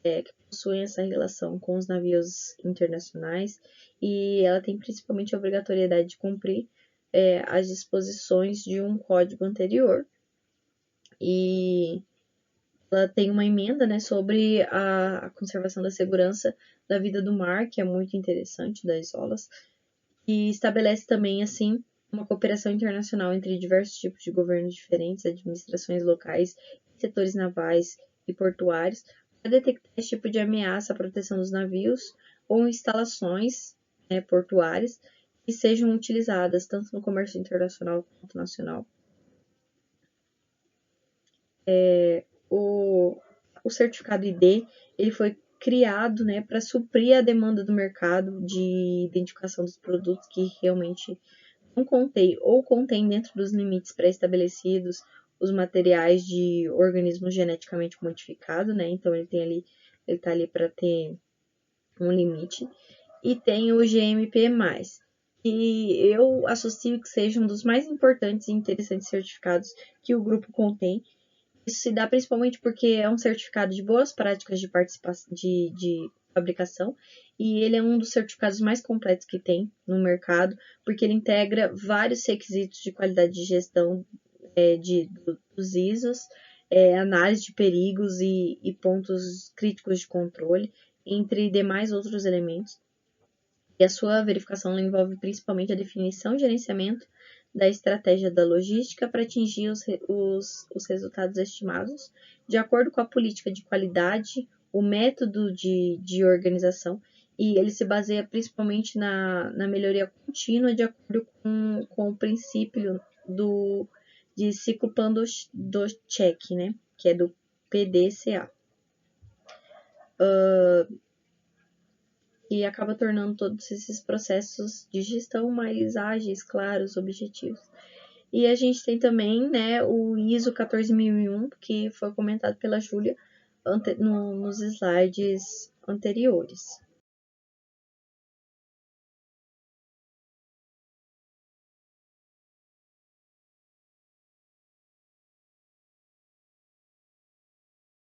que possuem essa relação com os navios internacionais, e ela tem principalmente a obrigatoriedade de cumprir as disposições de um código anterior. E ela tem uma emenda, né, sobre a conservação da segurança da vida do mar, que é muito interessante, das ISOLAS, e estabelece também, assim, uma cooperação internacional entre diversos tipos de governos diferentes, administrações locais, setores navais e portuários, para detectar esse tipo de ameaça à proteção dos navios ou instalações portuárias que sejam utilizadas tanto no comércio internacional quanto nacional. O certificado ID ele foi criado, né, para suprir a demanda do mercado de identificação dos produtos que realmente não contém dentro dos limites pré-estabelecidos os materiais de organismos geneticamente modificados, né? Então ele está ali para ter um limite. E tem o GMP+, que eu associo que seja um dos mais importantes e interessantes certificados que o grupo contém. Isso se dá principalmente porque é um certificado de boas práticas de participação de fabricação, e ele é um dos certificados mais completos que tem no mercado, porque ele integra vários requisitos de qualidade de gestão dos ISOs, análise de perigos e pontos críticos de controle, entre demais outros elementos. E a sua verificação envolve principalmente a definição e gerenciamento da estratégia da logística para atingir os resultados estimados, de acordo com a política de qualidade, o método de organização, e ele se baseia principalmente na melhoria contínua de acordo com o princípio de ciclo Pandoshek, né, que é do PDCA. E acaba tornando todos esses processos de gestão mais ágeis, claros, objetivos. E a gente tem também, né, o ISO 14001, que foi comentado pela Júlia nos slides anteriores.